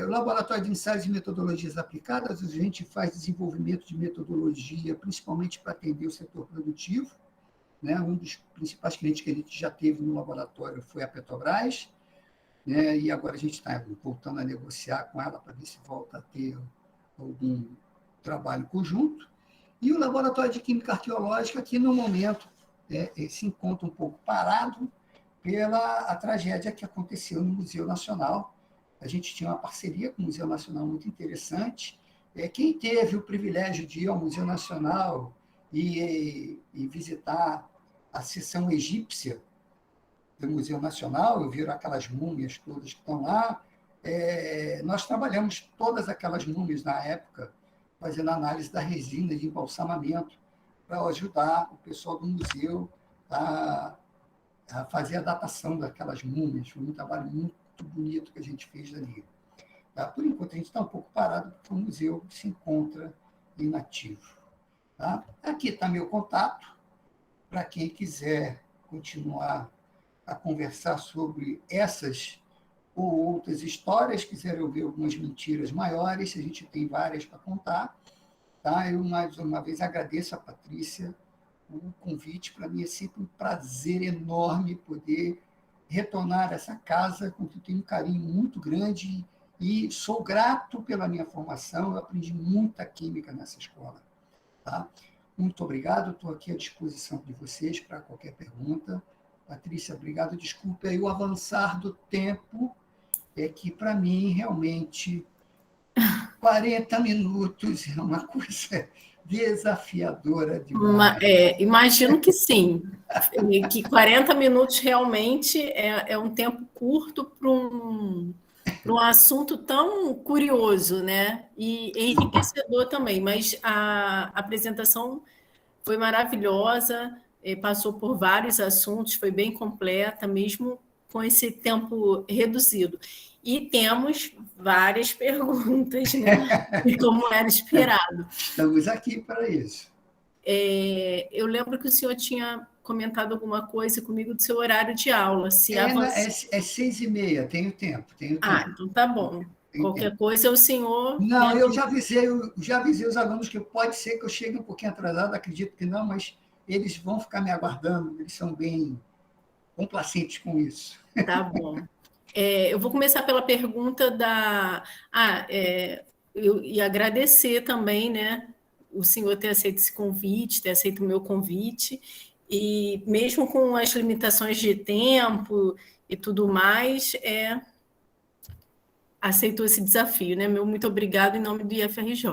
O Laboratório de Ensaios e Metodologias Aplicadas, a gente faz desenvolvimento de metodologia, principalmente para atender o setor produtivo, né? Um dos principais clientes que a gente já teve no laboratório foi a Petrobras, né? E agora a gente está voltando a negociar com ela para ver se volta a ter algum trabalho conjunto. E o Laboratório de Química Arqueológica, que no momento se encontra um pouco parado pela a tragédia que aconteceu no Museu Nacional. A gente tinha uma parceria com o Museu Nacional muito interessante. Quem teve o privilégio de ir ao Museu Nacional e visitar a seção egípcia do Museu Nacional, eu vi aquelas múmias todas que estão lá. Nós trabalhamos todas aquelas múmias na época, fazendo análise da resina de embalsamamento, para ajudar o pessoal do museu a fazer a datação daquelas múmias. Foi um trabalho muito bonito que a gente fez ali. Tá? Por enquanto, a gente está um pouco parado, porque o museu se encontra inativo. Tá? Aqui está meu contato, para quem quiser continuar a conversar sobre essas ou outras histórias, quiser ouvir algumas mentiras maiores, a gente tem várias para contar. Tá? Eu, mais uma vez, agradeço a Patrícia o convite. Para mim é sempre um prazer enorme poder retornar essa casa, com que eu tenho um carinho muito grande e sou grato pela minha formação. Eu aprendi muita química nessa escola. Tá? Muito obrigado, estou aqui à disposição de vocês para qualquer pergunta. Patrícia, obrigado. Desculpe aí o avançar do tempo, que para mim realmente 40 minutos é uma coisa desafiadora demais. Imagino que sim, que 40 minutos realmente é um tempo curto para um assunto tão curioso, né? E enriquecedor também, mas a apresentação foi maravilhosa, passou por vários assuntos, foi bem completa, mesmo com esse tempo reduzido. E temos várias perguntas, né? Como era esperado. Estamos aqui para isso. Eu lembro que o senhor tinha comentado alguma coisa comigo do seu horário de aula. Se É avançar... 6h30, tenho tempo. Então tá bom. Qualquer tempo. coisa, o senhor... Não, eu já avisei os alunos que pode ser que eu chegue um pouquinho atrasado, acredito que não, mas eles vão ficar me aguardando, eles são bem complacentes com isso. Tá bom. Eu vou começar pela pergunta da... eu ia agradecer também, né, o senhor ter aceito esse convite, ter aceito o meu convite, e mesmo com as limitações de tempo e tudo mais, aceitou esse desafio, né? Meu muito obrigado em nome do IFRJ.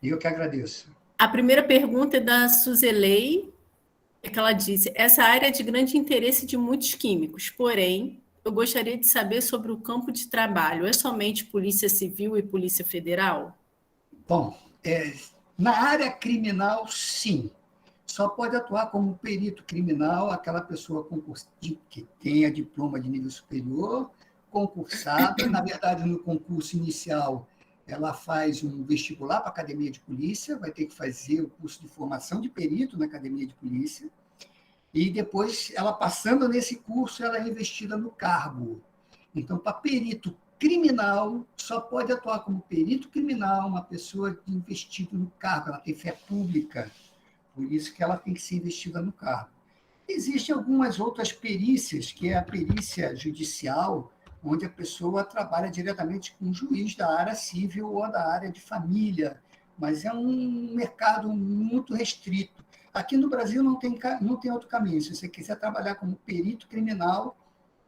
Eu que agradeço. A primeira pergunta é da Suzelei, que ela disse: essa área é de grande interesse de muitos químicos, porém, eu gostaria de saber sobre o campo de trabalho. É somente Polícia Civil e Polícia Federal? Bom, na área criminal, sim. Só pode atuar como perito criminal aquela pessoa que tenha diploma de nível superior, concursada. Na verdade, no concurso inicial, ela faz um vestibular para a Academia de Polícia, vai ter que fazer o curso de formação de perito na Academia de Polícia, e depois, ela passando nesse curso, ela é investida no cargo. Então, para perito criminal, só pode atuar como perito criminal uma pessoa investida no cargo, ela tem fé pública, por isso que ela tem que ser investida no cargo. Existem algumas outras perícias, que é a perícia judicial, onde a pessoa trabalha diretamente com o juiz da área civil ou da área de família, mas é um mercado muito restrito. Aqui no Brasil não tem outro caminho. Se você quiser trabalhar como perito criminal,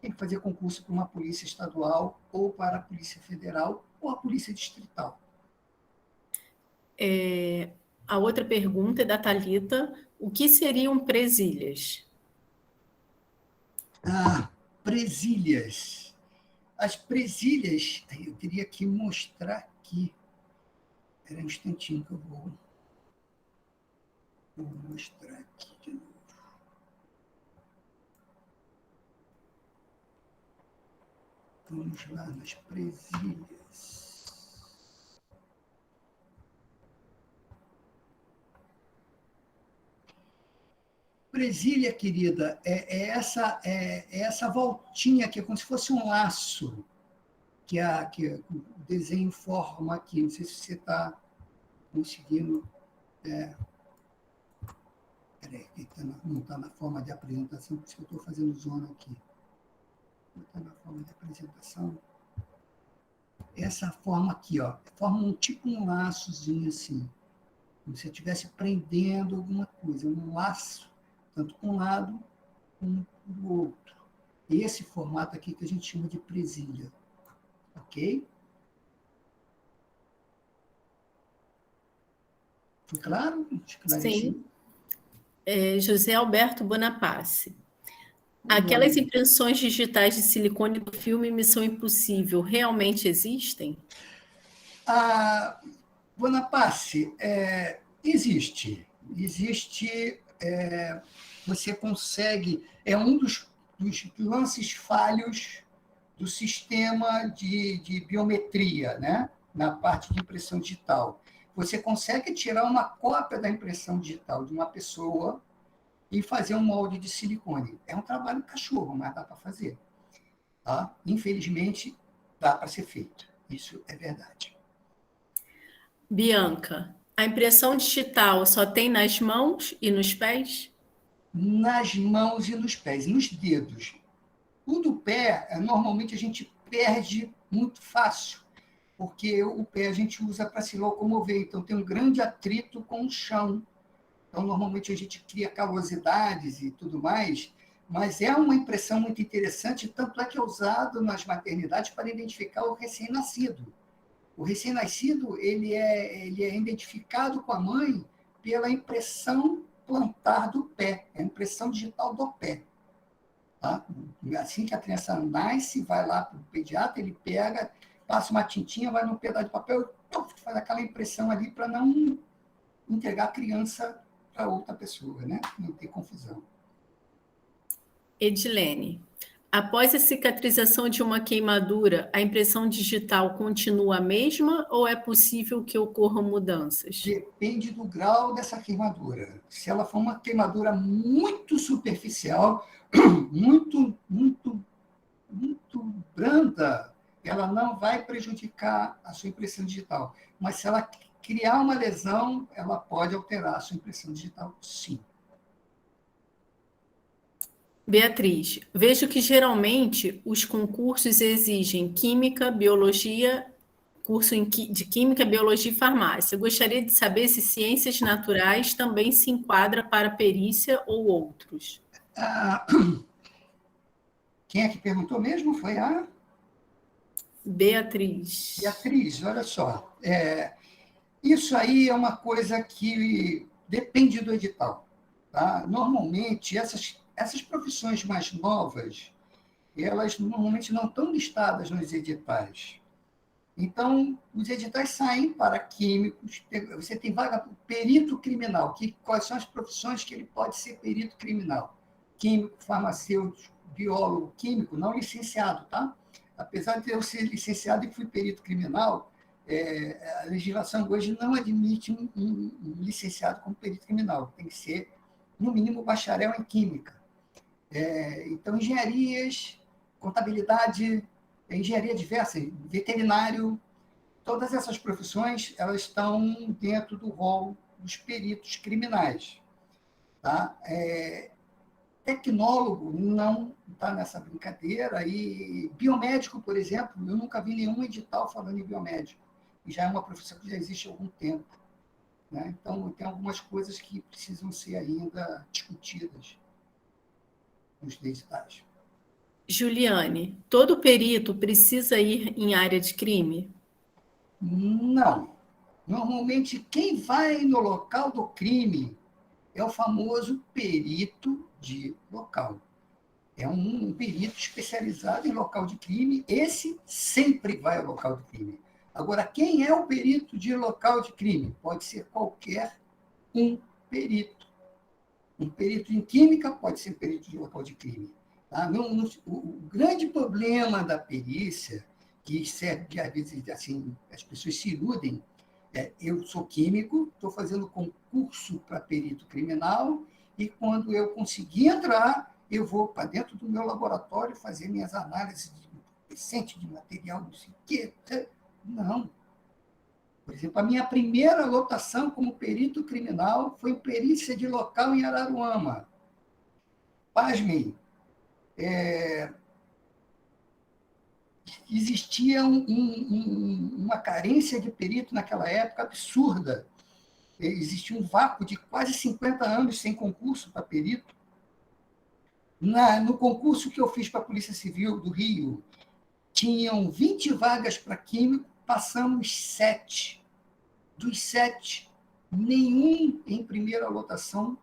tem que fazer concurso para uma polícia estadual ou para a Polícia Federal ou a Polícia Distrital. A outra pergunta é da Thalita: o que seriam presilhas? Presilhas. As presilhas, eu teria que mostrar aqui. Espera um instantinho que eu vou mostrar aqui de novo. Vamos lá nas presilhas. Presilha, querida, é essa voltinha aqui, é como se fosse um laço que o desenho forma aqui. Não sei se você está conseguindo... Peraí, não está na forma de apresentação, por isso que eu estou fazendo zona aqui. Não está na forma de apresentação. Essa forma aqui, ó, forma tipo um laçozinho assim, como se eu estivesse prendendo alguma coisa, um laço, tanto para um lado como para o outro. Esse formato aqui que a gente chama de presilha. Ok? Foi claro? Sim. José Alberto Bonapace. Aquelas impressões digitais de silicone do filme Missão Impossível realmente existem? Bonapace, existe. Existe, você consegue... É um dos lances falhos do sistema de biometria, né? Na parte de impressão digital. Você consegue tirar uma cópia da impressão digital de uma pessoa e fazer um molde de silicone. É um trabalho cachorro, mas dá para fazer. Tá? Infelizmente, dá para ser feito. Isso é verdade. Bianca, a impressão digital só tem nas mãos e nos pés? Nas mãos e nos pés, nos dedos. O do pé, normalmente a gente perde muito fácil, porque o pé a gente usa para se locomover, então tem um grande atrito com o chão. Então, normalmente a gente cria calosidades e tudo mais, mas é uma impressão muito interessante, tanto é que é usado nas maternidades para identificar o recém-nascido. O recém-nascido ele é identificado com a mãe pela impressão plantar do pé, a impressão digital do pé. Tá? Assim que a criança nasce, vai lá para o pediatra, ele pega, passa uma tintinha, vai num pedaço de papel e faz aquela impressão ali para não entregar a criança para outra pessoa, né? Não ter confusão. Edilene, após a cicatrização de uma queimadura, a impressão digital continua a mesma ou é possível que ocorram mudanças? Depende do grau dessa queimadura. Se ela for uma queimadura muito superficial, muito branda, ela não vai prejudicar a sua impressão digital. Mas se ela criar uma lesão, ela pode alterar a sua impressão digital, sim. Beatriz, vejo que geralmente os concursos exigem química, biologia, curso de química, biologia e farmácia. Gostaria de saber se ciências naturais também se enquadra para perícia ou outros. Quem é que perguntou mesmo? Foi a Beatriz. Beatriz, olha só. Isso aí é uma coisa que depende do edital. Tá? Normalmente, essas profissões mais novas, elas normalmente não estão listadas nos editais. Então, os editais saem para químicos, você tem vaga para perito criminal, quais são as profissões que ele pode ser perito criminal? Químico, farmacêutico, biólogo, químico, não licenciado, tá? Apesar de eu ser licenciado e fui perito criminal, a legislação hoje não admite um licenciado como perito criminal, tem que ser, no mínimo, bacharel em química. Então, engenharias, contabilidade, engenharia diversa, veterinário, todas essas profissões elas estão dentro do rol dos peritos criminais. Tá? Tecnólogo não está nessa brincadeira, e biomédico, por exemplo, eu nunca vi nenhum edital falando em biomédico, e já é uma profissão que já existe há algum tempo. Né? Então, tem algumas coisas que precisam ser ainda discutidas nos editais. Juliane, todo perito precisa ir em área de crime? Não. Normalmente, quem vai no local do crime é o famoso perito de local. É um perito especializado em local de crime. Esse sempre vai ao local de crime. Agora, quem é o perito de local de crime? Pode ser qualquer um perito. Um perito em química pode ser perito de local de crime. Tá? O grande problema da perícia, que serve, às vezes, assim, as pessoas se iludem, eu sou químico, estou fazendo concurso para perito criminal, e quando eu conseguir entrar, eu vou para dentro do meu laboratório fazer minhas análises de material, não sei o quê. Não. Por exemplo, a minha primeira lotação como perito criminal foi perícia de local em Araruama. Pasmem, existia uma carência de perito naquela época absurda. Existia um vácuo de quase 50 anos sem concurso para perito. No concurso que eu fiz para a Polícia Civil do Rio, tinham 20 vagas para químico, passamos 7. Dos 7, nenhum em primeira lotação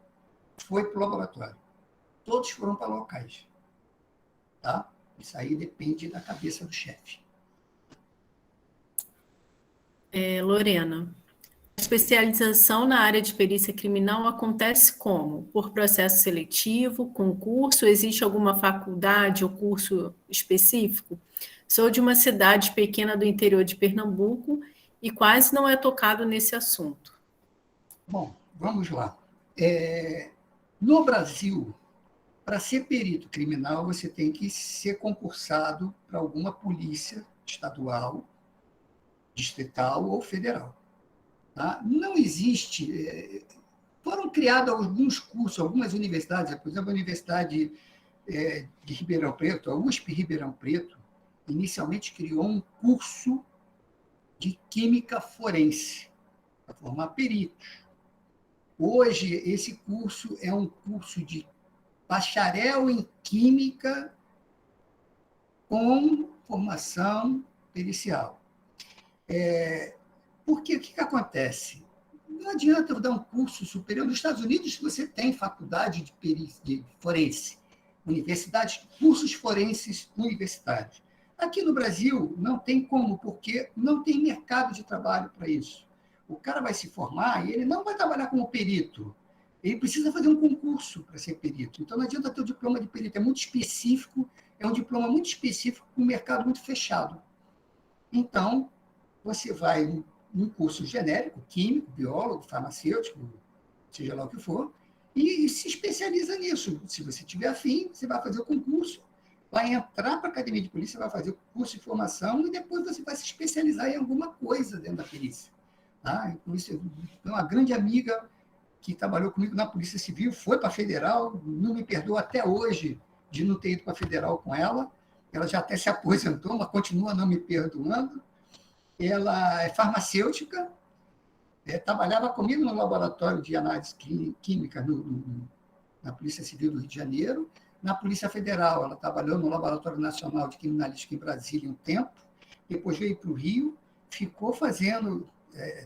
foi para o laboratório. Todos foram para locais. Tá? Isso aí depende da cabeça do chefe. Lorena, a especialização na área de perícia criminal acontece como? Por processo seletivo, concurso? Existe alguma faculdade ou curso específico? Sou de uma cidade pequena do interior de Pernambuco e quase não é tocado nesse assunto. Bom, vamos lá. No Brasil, para ser perito criminal, você tem que ser concursado para alguma polícia estadual, distrital ou federal. Tá? Não existe... foram criados alguns cursos, algumas universidades, por exemplo, a Universidade de Ribeirão Preto, a USP Ribeirão Preto, inicialmente criou um curso de química forense, para formar peritos. Hoje, esse curso é um curso de bacharel em química com formação pericial. Porque o que acontece? Não adianta eu dar um curso superior. Nos Estados Unidos, você tem faculdade de forense, universidades, cursos forenses universitários. Aqui no Brasil, não tem como, porque não tem mercado de trabalho para isso. O cara vai se formar e ele não vai trabalhar como perito. Ele precisa fazer um concurso para ser perito. Então, não adianta ter o diploma de perito. É muito específico, é um diploma muito específico com um mercado muito fechado. Então, você vai num curso genérico, químico, biólogo, farmacêutico, seja lá o que for, e se especializa nisso. Se você tiver afim, você vai fazer o concurso, vai entrar para a academia de polícia, vai fazer o curso de formação e depois você vai se especializar em alguma coisa dentro da perícia. Tá? Então, isso é uma grande amiga que trabalhou comigo na Polícia Civil, foi para a Federal, não me perdoa até hoje de não ter ido para a Federal com ela. Ela já até se aposentou, mas continua não me perdoando. Ela é farmacêutica, trabalhava comigo no laboratório de análise química na Polícia Civil do Rio de Janeiro. Na Polícia Federal, ela trabalhou no Laboratório Nacional de Criminalística em Brasília um tempo, depois veio para o Rio, ficou fazendo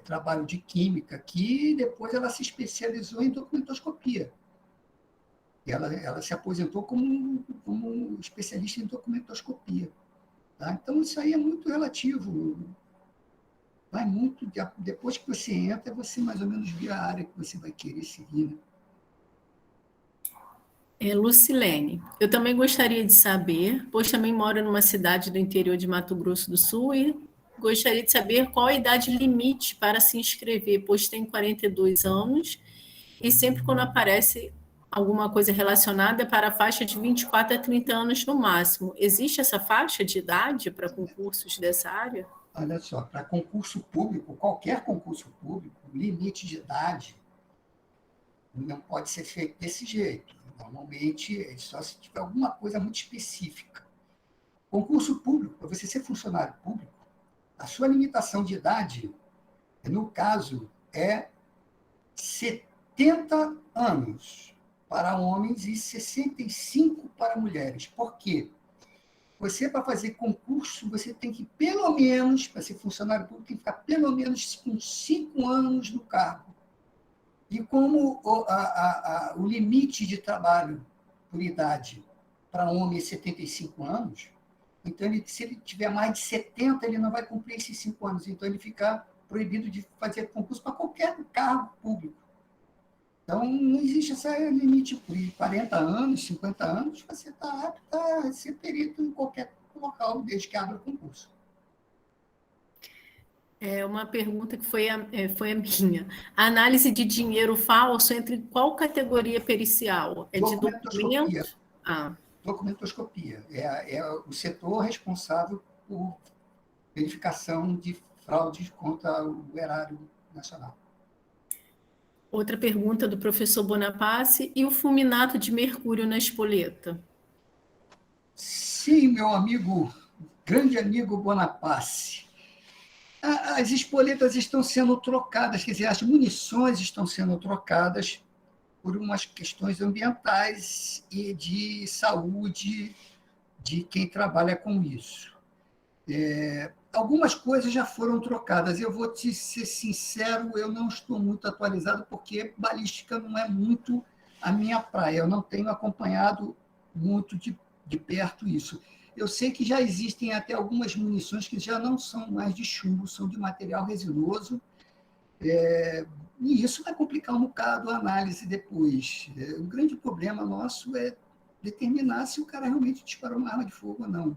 trabalho de química aqui, e depois ela se especializou em documentoscopia. Ela se aposentou como especialista em documentoscopia. Tá? Então, isso aí é muito relativo. Vai muito, depois que você entra, você mais ou menos vê a área que você vai querer seguir. Né? Lucilene, eu também gostaria de saber, pois também moro numa cidade do interior de Mato Grosso do Sul e gostaria de saber qual a idade limite para se inscrever, pois tenho 42 anos e sempre quando aparece alguma coisa relacionada é para a faixa de 24 a 30 anos no máximo. Existe essa faixa de idade para concursos dessa área? Olha só, para concurso público, qualquer concurso público, limite de idade não pode ser feito desse jeito. Normalmente, é só se tiver alguma coisa muito específica. Concurso público, para você ser funcionário público, a sua limitação de idade, no caso, é 70 anos para homens e 65 para mulheres. Por quê? Você, para fazer concurso, você tem que, pelo menos, para ser funcionário público, tem que ficar pelo menos com 5 anos no cargo. E como o limite de trabalho por idade para homem é 75 anos, então, se ele tiver mais de 70, ele não vai cumprir esses 5 anos. Então, ele fica proibido de fazer concurso para qualquer cargo público. Então, não existe esse limite. Por 40 anos, 50 anos, você está apto a ser perito em qualquer local, desde que abra o concurso. É uma pergunta que foi a minha. A análise de dinheiro falso entre qual categoria pericial? É de documento? Documentoscopia. É o setor responsável por verificação de fraudes contra o erário nacional. Outra pergunta do professor Bonaparte. E o fulminato de mercúrio na espoleta? Sim, meu amigo, grande amigo Bonaparte. As espoletas estão sendo trocadas, quer dizer, as munições estão sendo trocadas por umas questões ambientais e de saúde de quem trabalha com isso. Algumas coisas já foram trocadas. Eu vou te ser sincero, eu não estou muito atualizado, porque balística não é muito a minha praia. Eu não tenho acompanhado muito de perto isso. Eu sei que já existem até algumas munições que já não são mais de chumbo, são de material resinoso, e isso vai complicar um bocado a análise depois. O grande problema nosso é determinar se o cara realmente disparou uma arma de fogo ou não.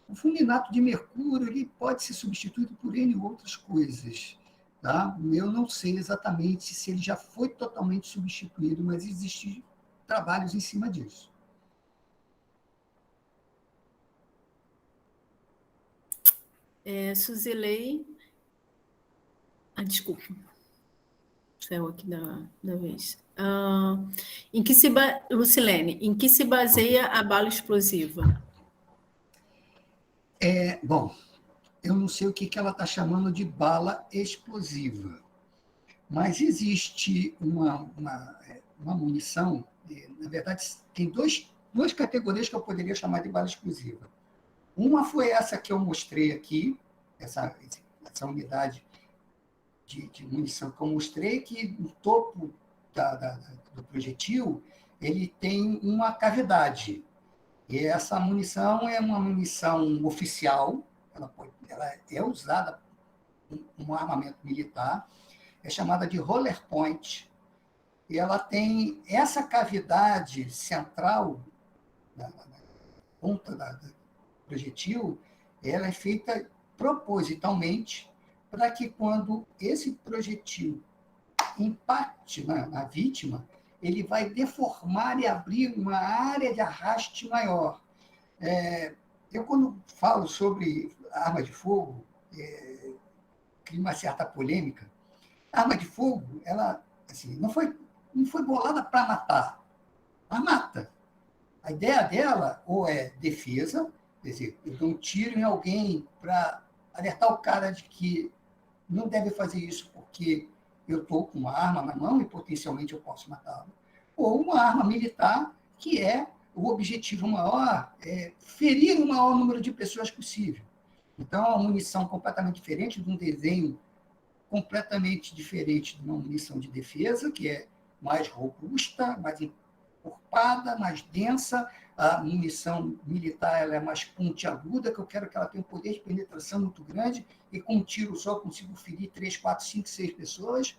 O fulminato de mercúrio ele pode ser substituído por N outras coisas. Tá? Eu não sei exatamente se ele já foi totalmente substituído, mas existem trabalhos em cima disso. Suzilei. Desculpa. Saiu aqui da vez. Lucilene, em que se baseia a bala explosiva? Bom, eu não sei o que ela está chamando de bala explosiva, mas existe uma munição, na verdade, tem duas categorias que eu poderia chamar de bala explosiva. Uma foi essa que eu mostrei aqui, essa essa unidade de munição que eu mostrei, que no topo do projetil ele tem uma cavidade. E essa munição é uma munição oficial, ela é usada como armamento militar, é chamada de roller point, e ela tem essa cavidade central, na ponta do projetil, ela é feita propositalmente para que quando esse projetil impacte na vítima, ele vai deformar e abrir uma área de arraste maior. Eu, quando falo sobre arma de fogo, cria uma certa polêmica. A arma de fogo, ela assim, não foi bolada para matar, mas mata. A ideia dela ou é defesa, quer dizer, eu dou um tiro em alguém para alertar o cara de que não deve fazer isso porque eu estou com uma arma na mão e potencialmente eu posso matá-lo. Ou uma arma militar, que é o objetivo maior, é ferir o maior número de pessoas possível. Então, é uma munição completamente diferente, de um desenho completamente diferente de uma munição de defesa, que é mais robusta, mais encorpada, mais densa. A munição militar ela é mais pontiaguda, que eu quero que ela tenha um poder de penetração muito grande, e com um tiro só eu consigo ferir 3, 4, 5, 6 pessoas.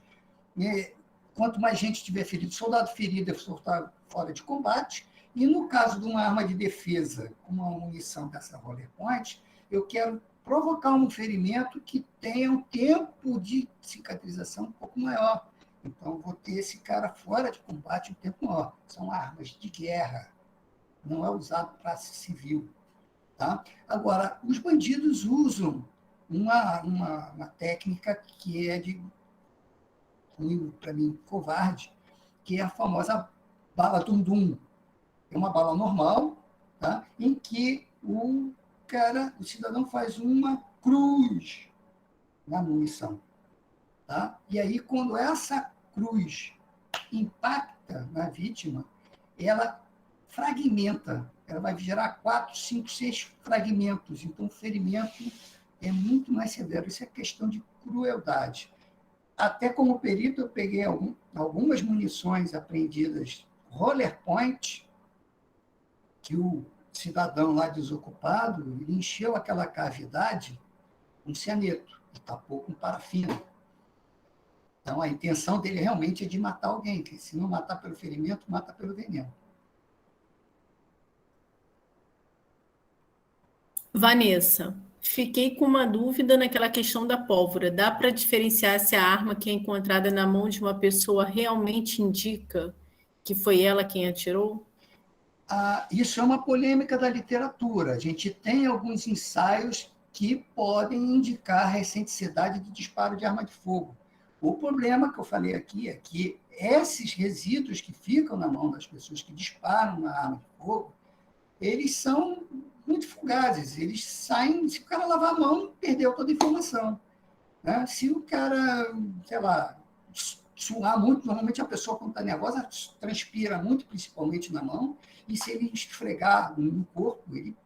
Quanto mais gente tiver ferido, soldado ferido é soltar fora de combate. E no caso de uma arma de defesa, com uma munição dessa roller point, eu quero provocar um ferimento que tenha um tempo de cicatrização um pouco maior. Então, vou ter esse cara fora de combate um tempo maior. São armas de guerra, não é usado para civil. Tá? Agora, os bandidos usam uma técnica que é de para mim, covarde, que é a famosa bala dum-dum. É uma bala normal, tá? Em que o cidadão faz uma cruz na munição. Tá? E aí, quando essa cruz impacta na vítima, ela fragmenta, ela vai gerar 4, 5, 6 fragmentos. Então, o ferimento é muito mais severo. Isso é questão de crueldade. Até como perito, eu peguei algumas munições apreendidas roller point, que o cidadão lá desocupado, ele encheu aquela cavidade com cianeto e tapou com parafina. Então, a intenção dele realmente é de matar alguém, que se não matar pelo ferimento, mata pelo veneno. Vanessa, fiquei com uma dúvida naquela questão da pólvora. Dá para diferenciar se a arma que é encontrada na mão de uma pessoa realmente indica que foi ela quem atirou? Isso é uma polêmica da literatura. A gente tem alguns ensaios que podem indicar a recenticidade de disparo de arma de fogo. O problema que eu falei aqui é que esses resíduos que ficam na mão das pessoas que disparam na arma de fogo, eles são muito fugazes. Eles saem, se o cara lavar a mão, perdeu toda a informação. Né? Se o cara, sei lá, suar muito, normalmente a pessoa, quando está nervosa, transpira muito, principalmente na mão, e se ele esfregar no corpo, ele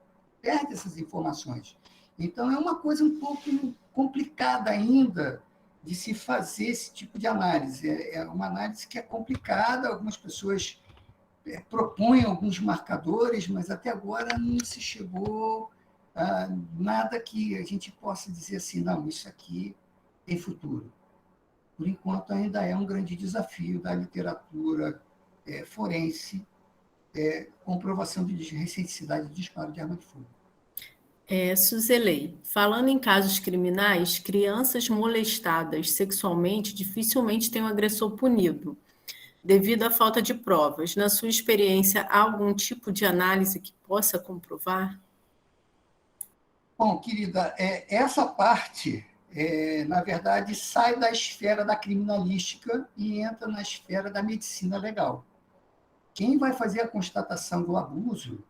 perde essas informações. Então, é uma coisa um pouco complicada ainda de se fazer esse tipo de análise. É uma análise que é complicada, algumas pessoas propõem alguns marcadores, mas até agora não se chegou a nada que a gente possa dizer assim, não, isso aqui tem futuro. Por enquanto, ainda é um grande desafio da literatura forense, comprovação de recenticidade de disparo de arma de fogo. Suzelei, falando em casos criminais, crianças molestadas sexualmente dificilmente têm um agressor punido, devido à falta de provas. Na sua experiência, há algum tipo de análise que possa comprovar? Bom, querida, essa parte, na verdade, sai da esfera da criminalística e entra na esfera da medicina legal. Quem vai fazer a constatação do abuso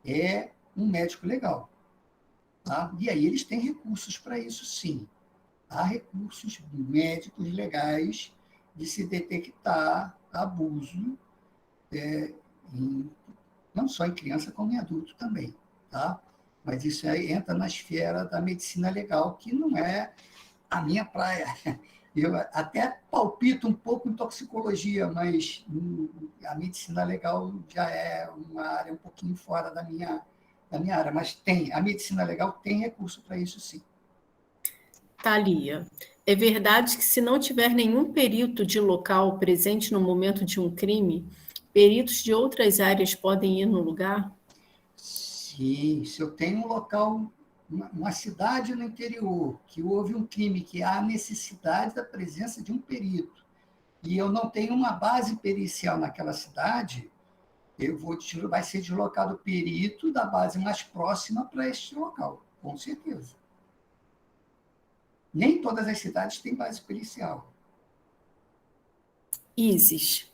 é um médico legal. Tá? E aí eles têm recursos para isso, sim. Há recursos médicos legais de se detectar abuso, não só em criança, como em adulto também. Tá? mas isso aí entra na esfera da medicina legal, que não é a minha praia. Eu até palpito um pouco em toxicologia, mas a medicina legal já é uma área um pouquinho fora da minha área. Mas a medicina legal tem recurso para isso, sim. Thalia, é verdade que se não tiver nenhum perito de local presente no momento de um crime, peritos de outras áreas podem ir no lugar? Sim, se eu tenho um local, uma cidade no interior, que houve um crime, que há necessidade da presença de um perito, e eu não tenho uma base pericial naquela cidade, vai ser deslocado o perito da base mais próxima para este local, com certeza. Nem todas as cidades têm base pericial. Isis.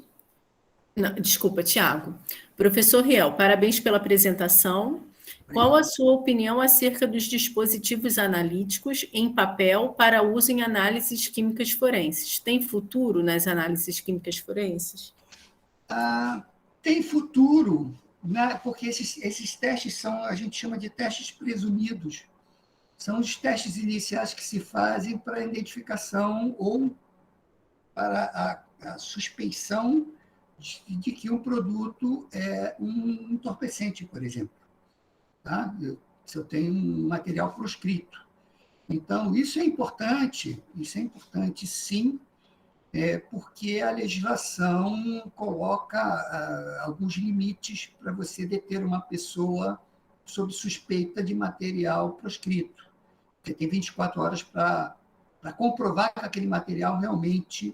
Não, desculpa, Tiago. Professor Riel, parabéns pela apresentação. Qual a sua opinião acerca dos dispositivos analíticos em papel para uso em análises químicas forenses? Tem futuro nas análises químicas forenses? Tem futuro, né? Porque esses testes a gente chama de testes presumidos. São os testes iniciais que se fazem para a identificação ou para a suspeição de que um produto é um entorpecente, por exemplo. Tá? Se eu tenho um material proscrito. Então, isso é importante, sim, porque a legislação coloca alguns limites para você deter uma pessoa sob suspeita de material proscrito. Você tem 24 horas para comprovar que aquele material realmente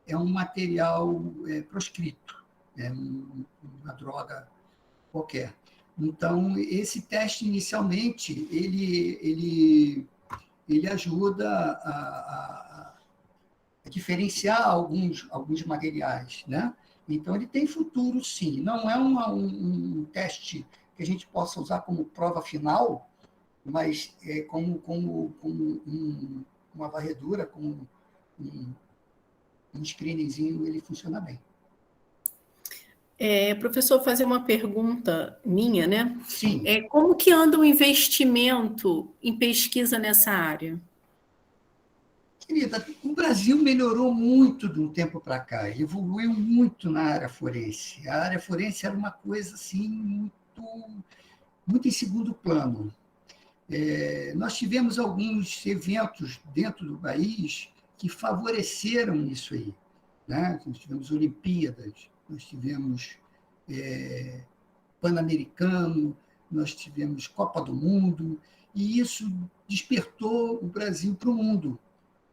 é um material proscrito, uma droga qualquer. Então, esse teste, inicialmente, ele ajuda a diferenciar alguns materiais, né? Então, ele tem futuro, sim. Não é um teste que a gente possa usar como prova final, mas como uma varredura, como um screeningzinho, ele funciona bem. Professor, fazer uma pergunta minha, né? Sim. Como que anda o investimento em pesquisa nessa área? Querida, o Brasil melhorou muito de um tempo para cá, ele evoluiu muito na área forense. A área forense era uma coisa assim, muito em segundo plano. Nós tivemos alguns eventos dentro do país que favoreceram isso aí, né? Nós tivemos Olimpíadas, nós tivemos Pan-Americano, nós tivemos Copa do Mundo, e isso despertou o Brasil para o mundo,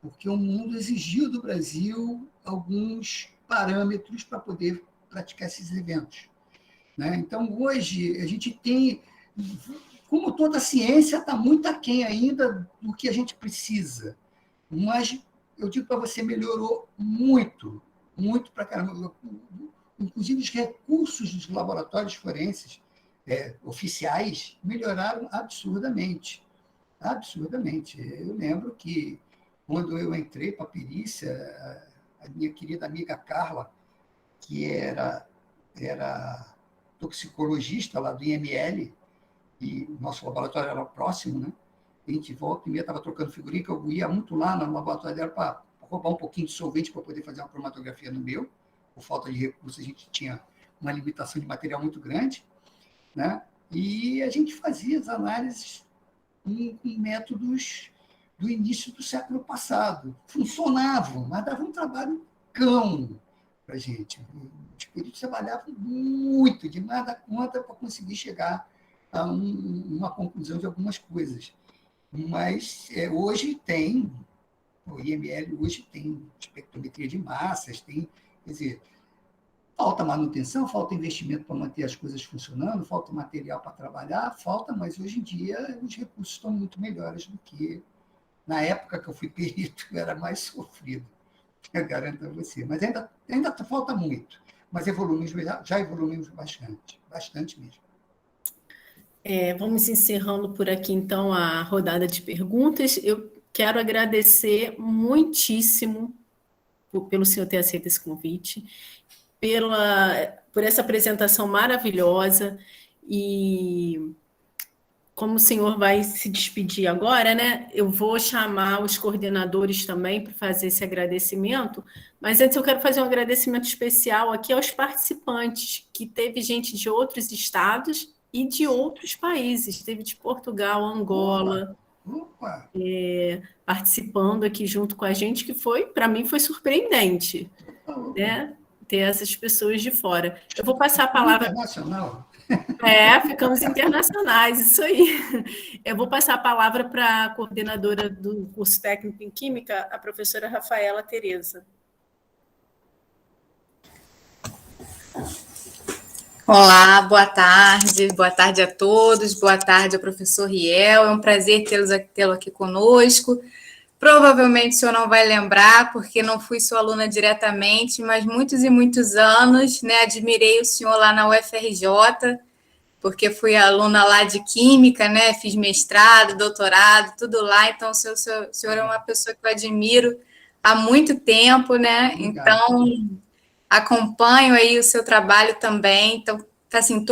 porque o mundo exigiu do Brasil alguns parâmetros para poder praticar esses eventos, né? Então, hoje, a gente tem, como toda a ciência, está muito aquém ainda do que a gente precisa, mas eu digo para você, melhorou muito, muito para caramba. Inclusive, os recursos dos laboratórios forenses oficiais melhoraram absurdamente. Absurdamente. Eu lembro que, quando eu entrei para a perícia, a minha querida amiga Carla, que era toxicologista lá do IML, e o nosso laboratório era próximo, né? A gente volta e meia estava trocando figurinha, que eu ia muito lá no laboratório dela para roubar um pouquinho de solvente para poder fazer uma cromatografia no meu. Por falta de recursos, a gente tinha uma limitação de material muito grande, né? E a gente fazia as análises com métodos do início do século passado. Funcionavam, mas davam um trabalho cão para a gente. Os peritos trabalhavam muito, demais da conta, para conseguir chegar a uma conclusão de algumas coisas. Mas hoje o IML hoje tem espectrometria de massas, quer dizer, falta manutenção, falta investimento para manter as coisas funcionando, falta material para trabalhar, mas hoje em dia os recursos estão muito melhores do que na época que eu fui perito, era mais sofrido, eu garanto a você. Mas ainda falta muito, mas já evoluímos bastante mesmo. Vamos encerrando por aqui, então, a rodada de perguntas. Eu quero agradecer muitíssimo pelo senhor ter aceito esse convite, por essa apresentação maravilhosa, e como o senhor vai se despedir agora, né? Eu vou chamar os coordenadores também para fazer esse agradecimento, mas antes eu quero fazer um agradecimento especial aqui aos participantes, que teve gente de outros estados e de outros países, teve de Portugal, Angola, Opa! participando aqui junto com a gente, que foi, para mim, foi surpreendente, né? Ter essas pessoas de fora. Eu vou passar a palavra. Internacional. Ficamos internacionais, isso aí. Eu vou passar a palavra para a coordenadora do curso técnico em Química, a professora Rafaela Tereza. Olá, boa tarde a todos, boa tarde ao professor Riel, é um prazer tê-lo aqui conosco. Provavelmente o senhor não vai lembrar, porque não fui sua aluna diretamente, mas muitos e muitos anos, né, admirei o senhor lá na UFRJ, porque fui aluna lá de Química, né, fiz mestrado, doutorado, tudo lá, então o senhor é uma pessoa que eu admiro há muito tempo, né, Obrigado. então acompanho aí o seu trabalho também, então, assim,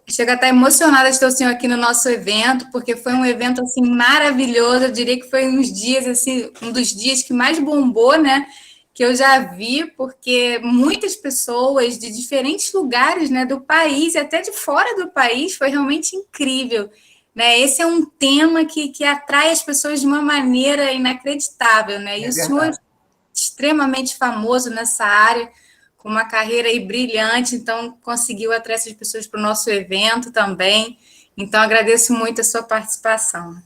chego a estar emocionada de ter o senhor aqui no nosso evento, porque foi um evento, assim, maravilhoso, eu diria que foi um dos dias que mais bombou, né, que eu já vi, porque muitas pessoas de diferentes lugares, né, do país e até de fora do país, foi realmente incrível, né, esse é um tema que atrai as pessoas de uma maneira inacreditável, né, e o senhor é extremamente famoso nessa área, com uma carreira aí brilhante, então conseguiu atrair essas pessoas para o nosso evento também. Então, agradeço muito a sua participação.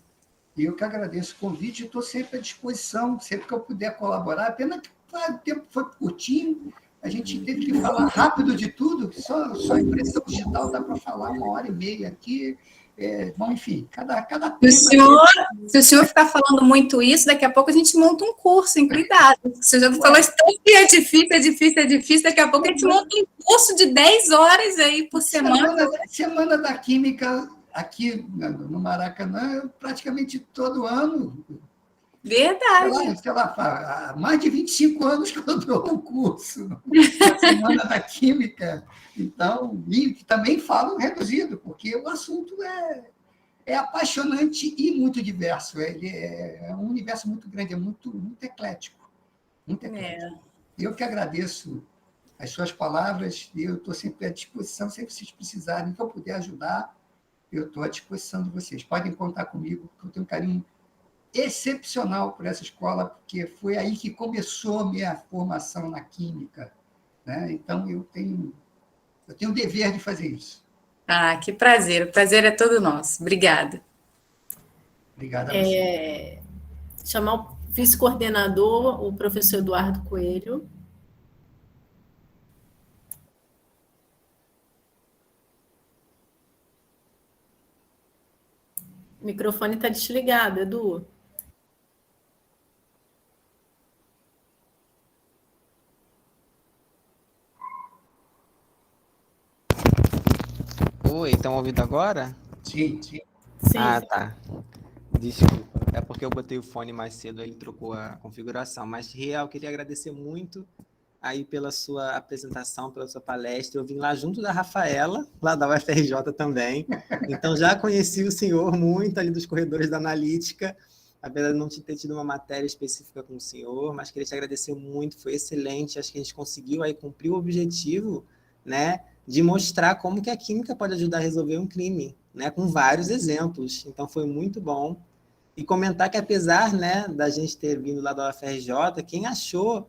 Eu que agradeço o convite e estou sempre à disposição, sempre que eu puder colaborar. Pena que o tempo foi curtinho, a gente teve que falar rápido de tudo, só impressão digital dá para falar 1h30 aqui. Bom, enfim, cada tema... Se o senhor ficar falando muito isso, daqui a pouco a gente monta um curso, em cuidado. O senhor já falou isso que é difícil, daqui a pouco a gente monta um curso de 10 horas aí por semana. Semana da Química aqui no Maracanã, praticamente todo ano. Verdade. Sei lá, há mais de 25 anos que eu dou um curso na Semana da Química. Então, e também falo reduzido, porque o assunto é apaixonante e muito diverso. Ele é um universo muito grande, é muito eclético. Muito eclético. Eu que agradeço as suas palavras e eu estou sempre à disposição, sempre que vocês precisarem, que eu puder ajudar, eu estou à disposição de vocês. Podem contar comigo, porque eu tenho um carinho excepcional por essa escola, porque foi aí que começou a minha formação na Química, né? Então, eu tenho o dever de fazer isso. Ah, que prazer, o prazer é todo nosso. Obrigada. Obrigada a você. Chamar o vice-coordenador, o professor Eduardo Coelho. O microfone está desligado, Edu. Oi, estão ouvindo agora? Sim. Ah, tá. Desculpa. É porque eu botei o fone mais cedo, aí ele trocou a configuração. Mas, Riel, queria agradecer muito aí pela sua apresentação, pela sua palestra. Eu vim lá junto da Rafaela, lá da UFRJ também. Então, já conheci o senhor muito ali dos corredores da analítica, apesar de não ter tido uma matéria específica com o senhor, mas queria te agradecer muito, foi excelente. Acho que a gente conseguiu aí cumprir o objetivo, né, de mostrar como que a química pode ajudar a resolver um crime, né, com vários exemplos. Então, foi muito bom. E comentar que, apesar, né, da gente ter vindo lá da UFRJ, quem achou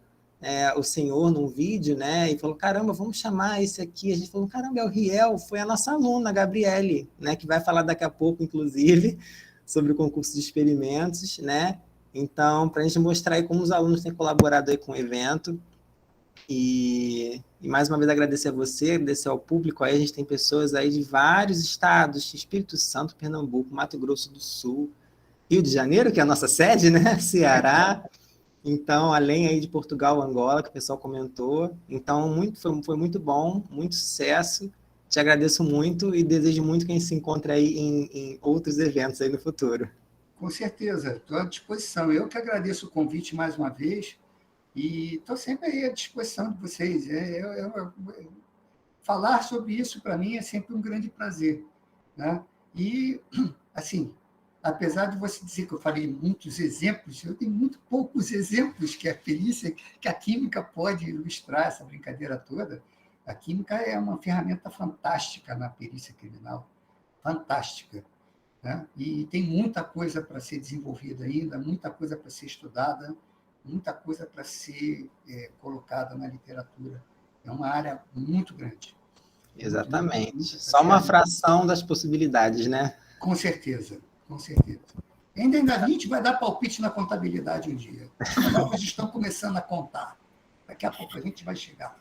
o senhor num vídeo, né, e falou, caramba, vamos chamar esse aqui. A gente falou, caramba, é o Riel, foi a nossa aluna, a Gabriele, né, que vai falar daqui a pouco, inclusive, sobre o concurso de experimentos, né. Então, para a gente mostrar aí como os alunos têm colaborado aí com o evento. E mais uma vez agradecer a você, agradecer ao público aí, a gente tem pessoas aí de vários estados, Espírito Santo, Pernambuco, Mato Grosso do Sul, Rio de Janeiro, que é a nossa sede, né? Ceará. Então, além aí de Portugal, Angola, que o pessoal comentou. Então, foi muito bom, muito sucesso. Te agradeço muito e desejo muito que a gente se encontre aí em outros eventos aí no futuro. Com certeza, estou à disposição. Eu que agradeço o convite mais uma vez e estou sempre aí à disposição de vocês. Falar sobre isso, para mim, é sempre um grande prazer, né? E assim, apesar de você dizer que eu falei muitos exemplos, eu tenho muito poucos exemplos que a perícia, que a química pode ilustrar essa brincadeira toda. A química é uma ferramenta fantástica na perícia criminal, fantástica, né? E tem muita coisa para ser desenvolvida ainda, muita coisa para ser estudada, muita coisa para ser colocada na literatura. É uma área muito grande. Exatamente. Só uma fração das possibilidades, né? Com certeza, com certeza. Ainda a gente vai dar palpite na contabilidade um dia. Os colegas estão começando a contar. Daqui a pouco a gente vai chegar lá.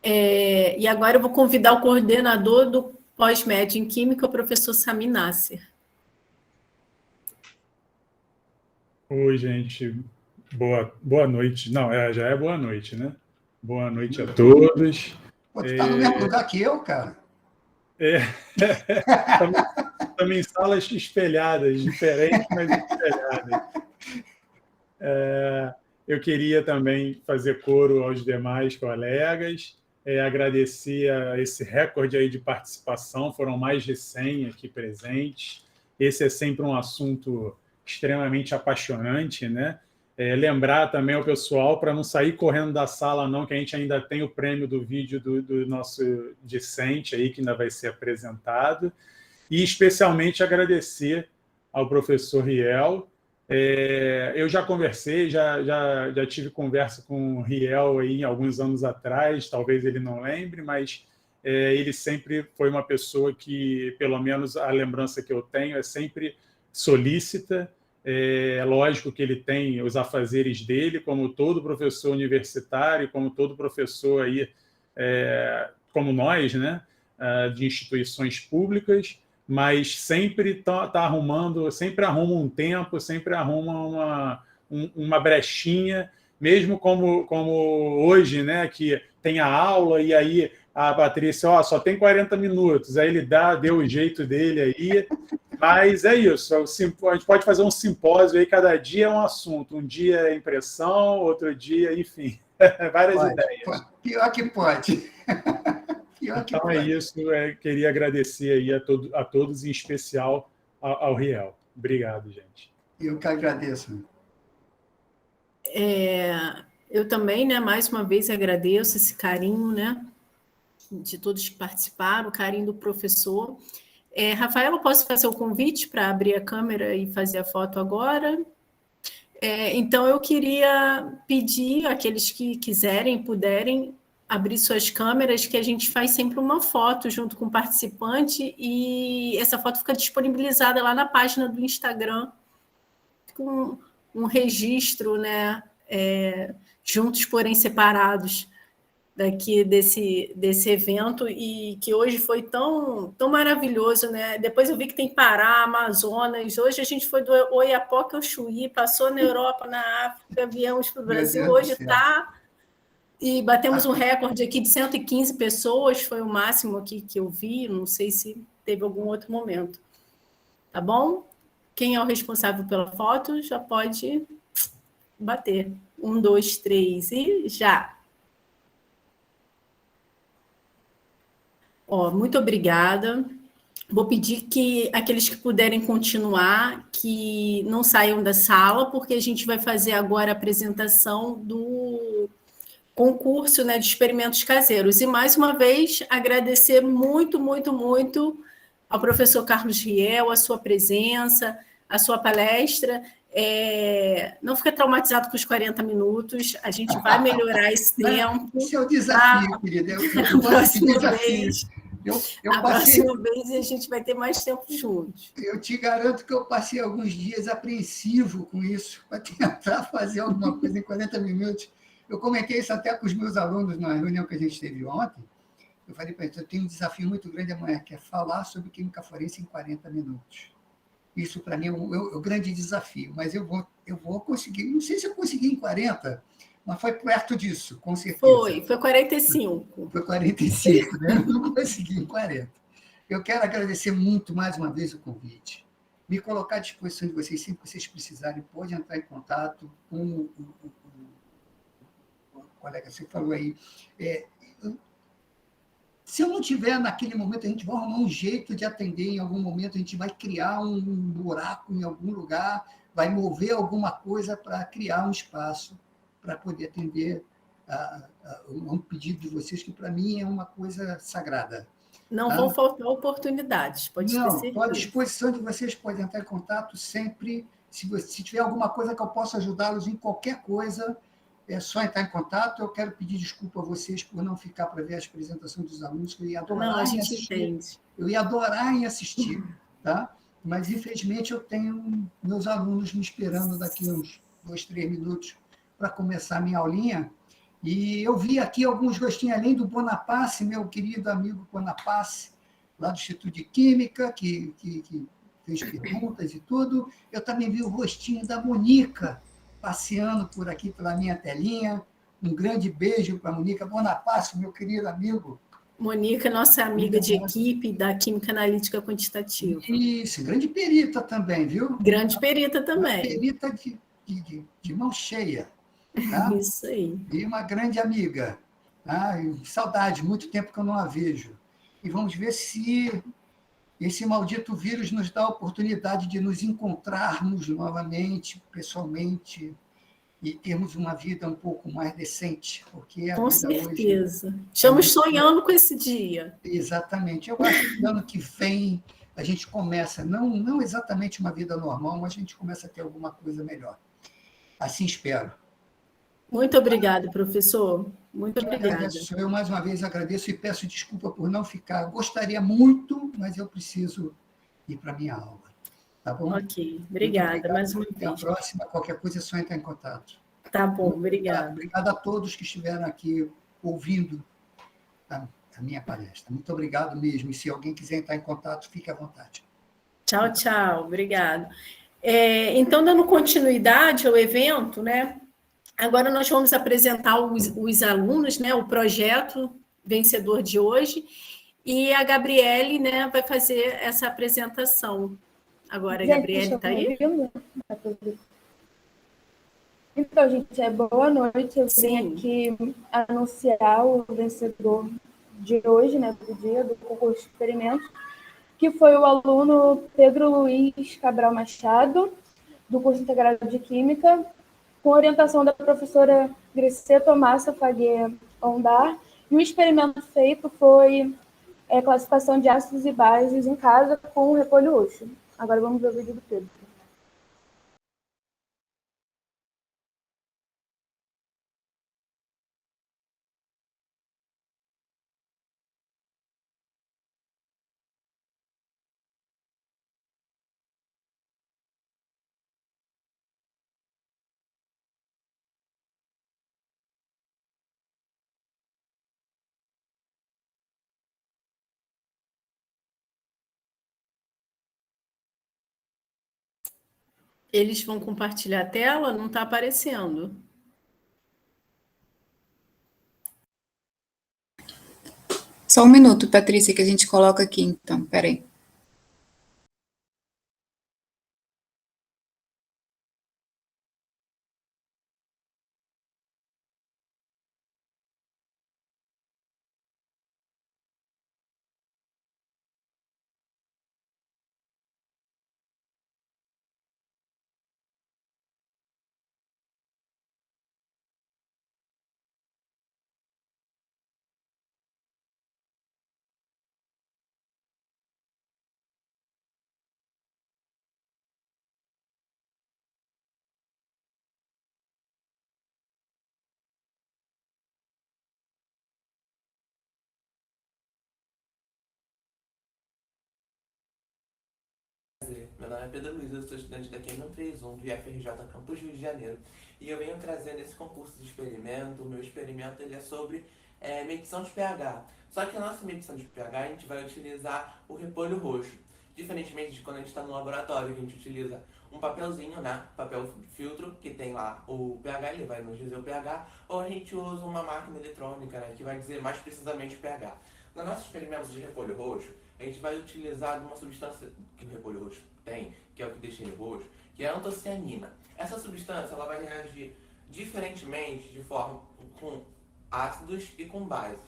E agora eu vou convidar o coordenador do pós-médio em Química, o professor Sami Nasser. Oi, gente. Boa noite. Não, já é boa noite, né? Boa noite a todos. Pô, tu está no mesmo lugar que eu, cara? Estamos em salas espelhadas, diferentes, mas espelhadas. Eu queria também fazer coro aos demais colegas, agradecer a esse recorde aí de participação, foram mais de 100 aqui presentes. Esse é sempre um assunto extremamente apaixonante, né? Lembrar também ao pessoal para não sair correndo da sala, não, que a gente ainda tem o prêmio do vídeo do nosso discente aí, que ainda vai ser apresentado. E especialmente agradecer ao professor Riel. Eu já conversei, já tive conversa com o Riel aí alguns anos atrás, talvez ele não lembre, mas ele sempre foi uma pessoa que, pelo menos a lembrança que eu tenho, é sempre solícita. É lógico que ele tem os afazeres dele, como todo professor universitário, como todo professor aí, como nós, né, de instituições públicas, mas sempre tá arrumando, sempre arruma um tempo, sempre arruma uma brechinha, mesmo como hoje, né, que tem a aula e aí a Patrícia, só tem 40 minutos, aí ele deu o jeito dele aí, mas é isso, a gente pode fazer um simpósio aí, cada dia é um assunto, um dia é impressão, outro dia, enfim, várias ideias. Pior que pode. Então é isso, queria agradecer aí a todos, em especial ao Riel. Obrigado, gente. Eu que agradeço. Eu também, né, mais uma vez agradeço esse carinho, né, de todos que participaram, o carinho do professor. Rafaela, posso fazer o convite para abrir a câmera e fazer a foto agora? Então, eu queria pedir àqueles que quiserem, puderem, abrir suas câmeras, que a gente faz sempre uma foto junto com o participante e essa foto fica disponibilizada lá na página do Instagram, com um registro, né, juntos, porém separados, daqui desse evento, e que hoje foi tão maravilhoso, né? Depois eu vi que tem Pará, Amazonas, hoje a gente foi do Oiapoque ao Chuí, passou na Europa, na África, viemos para o Brasil, hoje está... E batemos um recorde aqui de 115 pessoas, foi o máximo aqui que eu vi, não sei se teve algum outro momento. Tá bom? Quem é o responsável pela foto já pode bater. 1, 2, 3 e já! Muito obrigada. Vou pedir que aqueles que puderem continuar, que não saiam da sala, porque a gente vai fazer agora a apresentação do concurso, né, de experimentos caseiros. E, mais uma vez, agradecer muito, muito, muito ao professor Carlos Riel, a sua presença, a sua palestra. Não fica traumatizado com os 40 minutos, a gente vai melhorar esse tempo. Esse é o desafio, querida. A próxima vez a gente vai ter mais tempo juntos. Eu te garanto que eu passei alguns dias apreensivo com isso, para tentar fazer alguma coisa em 40 minutos. Eu comentei isso até com os meus alunos na reunião que a gente teve ontem. Eu falei para eles, eu tenho um desafio muito grande amanhã, que é falar sobre química forense em 40 minutos. Isso, para mim, é o grande desafio, mas eu vou conseguir. Não sei se eu consegui em 40, mas foi perto disso, com certeza. Foi 45. Foi 45, né? Eu não consegui em 40. Eu quero agradecer muito, mais uma vez, o convite. Me colocar à disposição de vocês, sempre que vocês precisarem, pode entrar em contato com o colega, você falou aí. Se eu não tiver naquele momento, a gente vai arrumar um jeito de atender em algum momento, a gente vai criar um buraco em algum lugar, vai mover alguma coisa para criar um espaço para poder atender um pedido de vocês, que para mim é uma coisa sagrada. Não Tá? vão faltar oportunidades, pode ter certeza. Estou à disposição de vocês, podem entrar em contato sempre. Se tiver alguma coisa que eu possa ajudá-los em qualquer coisa, é só entrar em contato. Eu quero pedir desculpa a vocês por não ficar para ver as apresentações dos alunos, que eu ia adorar Não, a em gente assistir. entende. Eu ia adorar em assistir, tá? Mas, infelizmente, eu tenho meus alunos me esperando daqui uns 2, 3 minutos para começar a minha aulinha. E eu vi aqui alguns rostinhos, além do Bonapace, meu querido amigo Bonapace, lá do Instituto de Química, que fez perguntas e tudo. Eu também vi o rostinho da Mônica passeando por aqui pela minha telinha. Um grande beijo para a Mônica. Bonapace, meu querido amigo. Mônica, nossa amiga de equipe da Química Analítica Quantitativa. Isso, grande perita também, viu? Grande perita também. Perita de mão cheia. Tá? Isso aí. E uma grande amiga. Tá? Saudade, muito tempo que eu não a vejo. E vamos ver se esse maldito vírus nos dá a oportunidade de nos encontrarmos novamente, pessoalmente, e termos uma vida um pouco mais decente, porque a Com vida certeza. hoje... Estamos sonhando com esse dia. Exatamente. Eu acho que no ano que vem a gente começa, não exatamente uma vida normal, mas a gente começa a ter alguma coisa melhor. Assim espero. Muito obrigada, professor. Muito obrigada. Eu, mais uma vez, agradeço e peço desculpa por não ficar. Gostaria muito, mas eu preciso ir para a minha aula. Tá bom? Ok, obrigada mais uma vez. Até a próxima. Qualquer coisa é só entrar em contato. Tá bom, obrigada. Obrigado a todos que estiveram aqui ouvindo a minha palestra. Muito obrigado mesmo. E se alguém quiser entrar em contato, fique à vontade. Tchau, tchau. Obrigado. Então, dando continuidade ao evento, né? Agora nós vamos apresentar os alunos, né? O projeto vencedor de hoje. E a Gabriele, né, vai fazer essa apresentação. Agora, a Gabriele está aí? Então, gente, boa noite. Eu vim aqui anunciar o vencedor de hoje, né, do dia do concurso de experimentos, que foi o aluno Pedro Luiz Cabral Machado, do curso integrado de Química, com orientação da professora Grecê Tomassa Faguet Ondar. E o experimento feito foi classificação de ácidos e bases em casa com o repolho roxo. Agora vamos ver o vídeo do Pedro. Eles vão compartilhar a tela? Não está aparecendo. Só um minuto, Patrícia, que a gente coloca aqui, então. Peraí. Meu nome é Pedro Luiz, eu sou estudante da Química 31 do IFRJ Campus Rio de Janeiro e eu venho trazendo esse concurso de experimento. O meu experimento ele é sobre medição de pH. Só que a nossa medição de pH a gente vai utilizar o repolho roxo. Diferentemente de quando a gente está no laboratório, que a gente utiliza um papelzinho, né? Papel filtro, que tem lá o pH, ele vai nos dizer o pH, ou a gente usa uma máquina eletrônica, né? Que vai dizer mais precisamente o pH. No nosso experimento de repolho roxo, a gente vai utilizar uma substância que o repolho roxo tem, que é o que deixa ele roxo, que é a antocianina. Essa substância ela vai reagir diferentemente de forma com ácidos e com bases.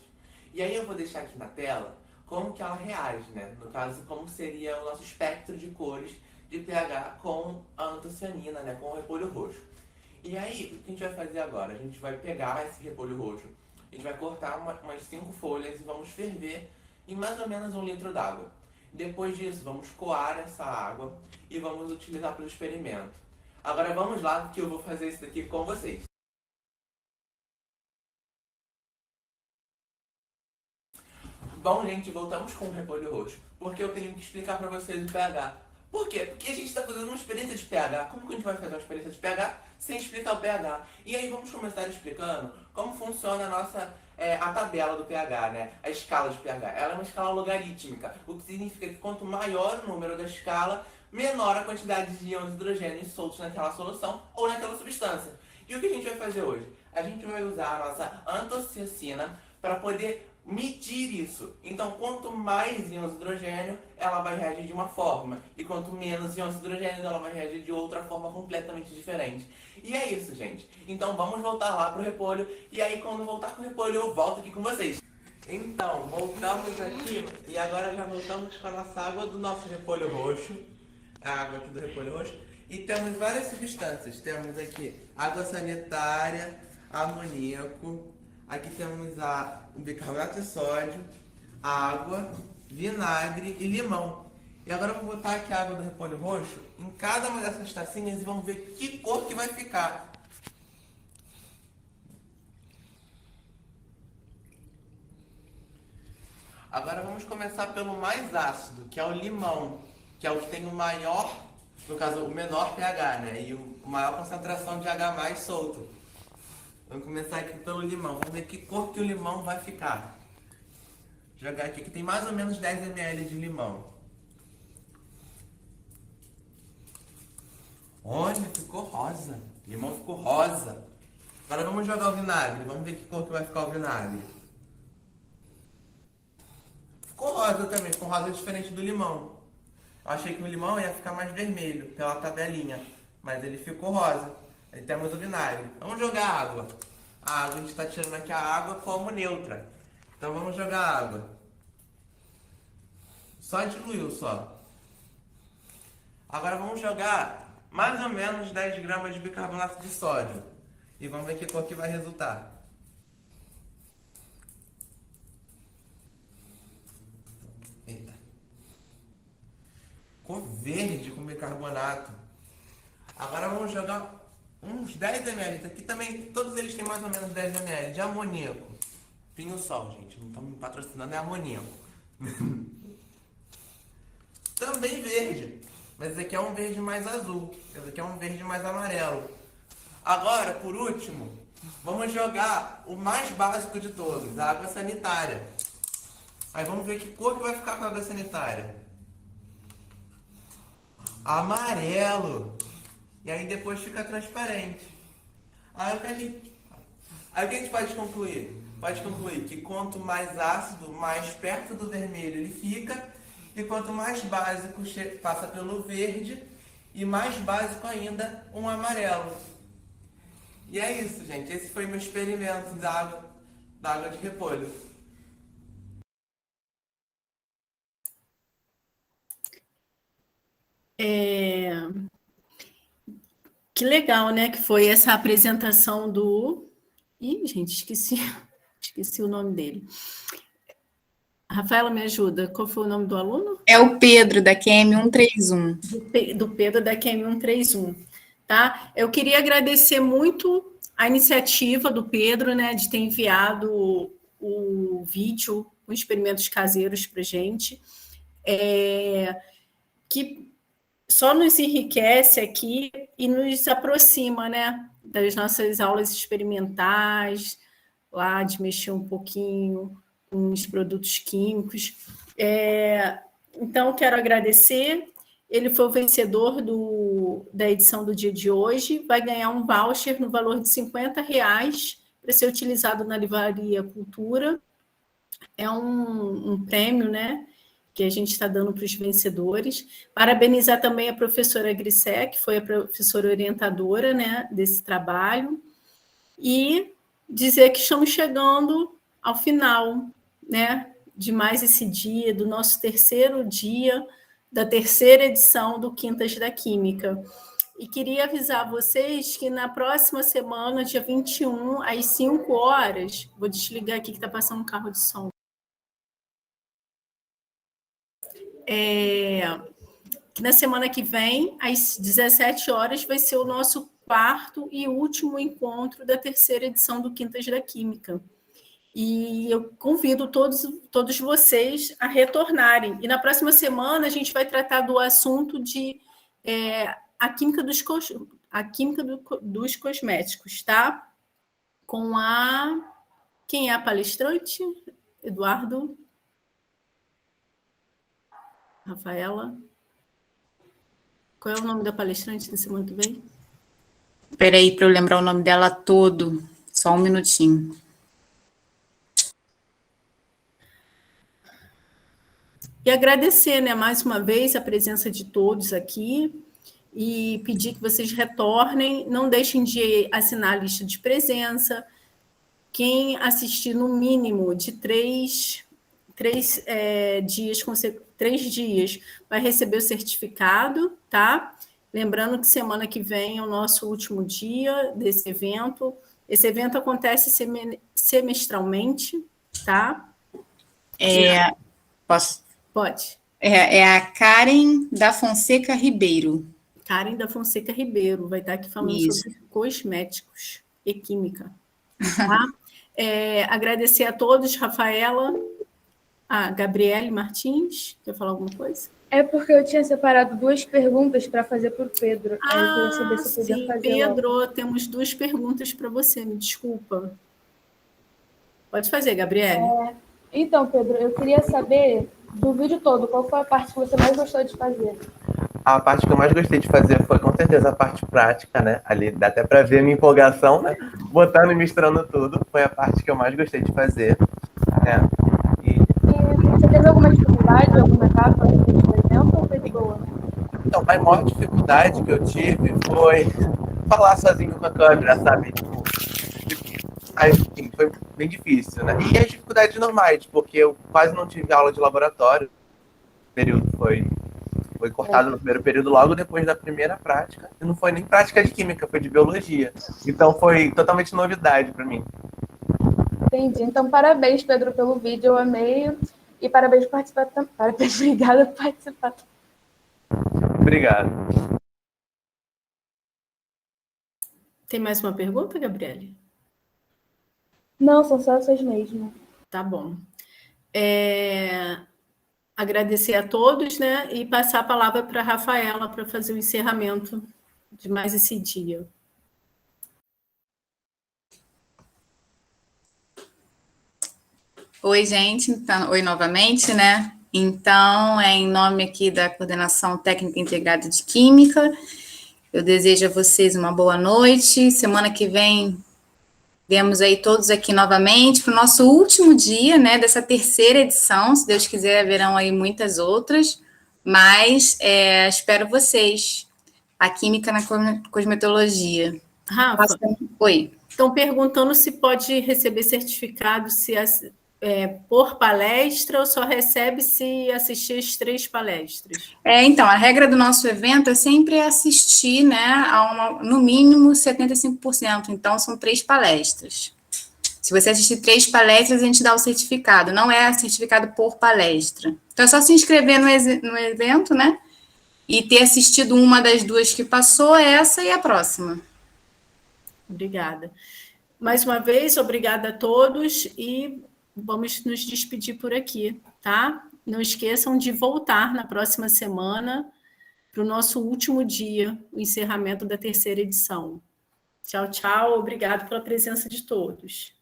E aí eu vou deixar aqui na tela como que ela reage, né? No caso, como seria o nosso espectro de cores de pH com a antocianina, né? Com o repolho roxo. E aí, o que a gente vai fazer agora? A gente vai pegar esse repolho roxo, a gente vai cortar umas 5 folhas e vamos ferver em mais ou menos 1 litro d'água. Depois disso, vamos coar essa água e vamos utilizar para o experimento. Agora vamos lá, que eu vou fazer isso daqui com vocês. Bom, gente, voltamos com o repolho roxo, porque eu tenho que explicar para vocês o pH. Por quê? Porque a gente está fazendo uma experiência de pH. Como que a gente vai fazer uma experiência de pH sem explicar o pH? E aí vamos começar explicando como funciona a nossa a tabela do pH, né? A escala de pH. Ela é uma escala logarítmica, o que significa que quanto maior o número da escala, menor a quantidade de íons de hidrogênio soltos naquela solução ou naquela substância. E o que a gente vai fazer hoje? A gente vai usar a nossa antociacina para poder medir isso. Então, quanto mais íons de hidrogênio, ela vai reagir de uma forma. E quanto menos íons de hidrogênio, ela vai reagir de outra forma completamente diferente. E é isso, gente. Então, vamos voltar lá pro repolho. E aí, quando voltar com o repolho, eu volto aqui com vocês. Então, voltamos aqui. E agora já voltamos com a nossa água do nosso repolho roxo. A água aqui do repolho roxo. E temos várias substâncias. Temos aqui água sanitária, amoníaco. Aqui temos o bicarbonato de sódio, água, vinagre e limão. E agora eu vou botar aqui a água do repolho roxo em cada uma dessas tacinhas e vamos ver que cor que vai ficar. Agora vamos começar pelo mais ácido, que é o limão, que é o que tem o maior, no caso, o menor pH, né? E a maior concentração de H+ solto. Vamos começar aqui pelo limão. Vamos ver que cor que o limão vai ficar. Vou jogar aqui que tem mais ou menos 10 ml de limão. Olha, ficou rosa. O limão ficou rosa. Agora vamos jogar o vinagre. Vamos ver que cor que vai ficar o vinagre. Ficou rosa também. Ficou rosa diferente do limão. Eu achei que o limão ia ficar mais vermelho pela tabelinha. Mas ele ficou rosa. Aí temos o vinagre. Vamos jogar água. A água, a gente está tirando aqui a água como neutra. Então vamos jogar água. Só diluiu, só. Agora vamos jogar mais ou menos 10 gramas de bicarbonato de sódio. E vamos ver que cor que vai resultar. Eita. Cor verde com bicarbonato. Agora vamos jogar uns 10 ml. Aqui também, todos eles têm mais ou menos 10 ml de amoníaco. Pinho-sol, gente. Não estamos me patrocinando, é amoníaco. Também verde. Mas esse aqui é um verde mais azul. Esse aqui é um verde mais amarelo. Agora, por último, vamos jogar o mais básico de todos, a água sanitária. Aí vamos ver que cor que vai ficar com a água sanitária. Amarelo. E aí depois fica transparente. Aí o que a gente pode concluir? Pode concluir que quanto mais ácido, mais perto do vermelho ele fica. E quanto mais básico passa pelo verde. E mais básico ainda, um amarelo. E é isso, gente. Esse foi meu experimento da água de repolho. Que legal, né? Que foi essa apresentação do... Ih, gente, esqueci o nome dele. Rafaela, me ajuda. Qual foi o nome do aluno? É o Pedro, da QM 131. Do Pedro, da QM 131. Tá? Eu queria agradecer muito a iniciativa do Pedro, né, de ter enviado o vídeo com experimentos caseiros para a gente, que só nos enriquece aqui e nos aproxima, né, das nossas aulas experimentais, lá de mexer um pouquinho com os produtos químicos. Então, quero agradecer. Ele foi o vencedor da edição do dia de hoje, vai ganhar um voucher no valor de R$50 para ser utilizado na Livraria Cultura. É um prêmio, né, que a gente está dando para os vencedores. Parabenizar também a professora Grissé, que foi a professora orientadora, né, desse trabalho, e dizer que estamos chegando ao final né, de mais esse dia, do nosso terceiro dia, da terceira edição do Quintas da Química. E queria avisar vocês que na próxima semana, dia 21, às 5 horas, vou desligar aqui que está passando um carro de som. Que na semana que vem, às 17 horas, vai ser o nosso quarto e último encontro da terceira edição do Quintas da Química. E eu convido todos vocês a retornarem. E na próxima semana a gente vai tratar do assunto de a química dos cosméticos, tá? Com quem é a palestrante? Eduardo? Rafaela? Qual é o nome da palestrante da semana que vem? Espera aí para eu lembrar o nome dela todo. Só um minutinho. E agradecer, né, mais uma vez a presença de todos aqui e pedir que vocês retornem, não deixem de assinar a lista de presença. Quem assistir no mínimo de 3 dias vai receber o certificado, tá? Lembrando que semana que vem é o nosso último dia desse evento. Esse evento acontece semestralmente, tá? Posso? Pode. É a Karen da Fonseca Ribeiro. Karen da Fonseca Ribeiro vai estar aqui falando sobre cosméticos e química. Tá? Agradecer a todos, Rafaela, a Gabriele Martins, quer falar alguma coisa? É porque eu tinha separado 2 perguntas para fazer para o Pedro. Aí eu queria saber se podia fazer Pedro, logo. temos 2 perguntas para você, me desculpa. Pode fazer, Gabriele. Então, Pedro, eu queria saber do vídeo todo, qual foi a parte que você mais gostou de fazer? A parte que eu mais gostei de fazer foi, com certeza, a parte prática, né? Ali dá até para ver a minha empolgação, né? Botando e misturando tudo, foi a parte que eu mais gostei de fazer. Né? E você teve alguma dificuldade, alguma etapa do evento, ou foi de boa? Então, a maior dificuldade que eu tive foi falar sozinho com a câmera, sabe? Enfim, foi bem difícil, né? E as dificuldades normais, porque eu quase não tive aula de laboratório. O período foi cortado no primeiro período, logo depois da primeira prática. E não foi nem prática de química, foi de biologia. Então foi totalmente novidade para mim. Entendi. Então, parabéns, Pedro, pelo vídeo, eu amei. E parabéns por participar também. Parabéns, obrigada por participar. Obrigado. Tem mais uma pergunta, Gabriele? Não, são só essas mesmo. Tá bom. Agradecer a todos, né? E passar a palavra para a Rafaela para fazer o encerramento de mais esse dia. Oi, gente. Então, oi novamente, né? Então, em nome aqui da Coordenação Técnica Integrada de Química, eu desejo a vocês uma boa noite. Semana que vem, vemos aí todos aqui novamente para o nosso último dia, né, dessa terceira edição. Se Deus quiser, haverão aí muitas outras, mas espero vocês. A Química na Cosmetologia. Rafa, oi. Estão perguntando se pode receber certificado por palestra ou só recebe se assistir as 3 palestras? Então, a regra do nosso evento é sempre assistir, né, no mínimo 75%. Então, são 3 palestras. Se você assistir 3 palestras, a gente dá o certificado. Não é certificado por palestra. Então, é só se inscrever no evento, né, e ter assistido uma das 2 que passou, essa e a próxima. Obrigada. Mais uma vez, obrigada a todos e vamos nos despedir por aqui, tá? Não esqueçam de voltar na próxima semana para o nosso último dia, o encerramento da terceira edição. Tchau, tchau. Obrigado pela presença de todos.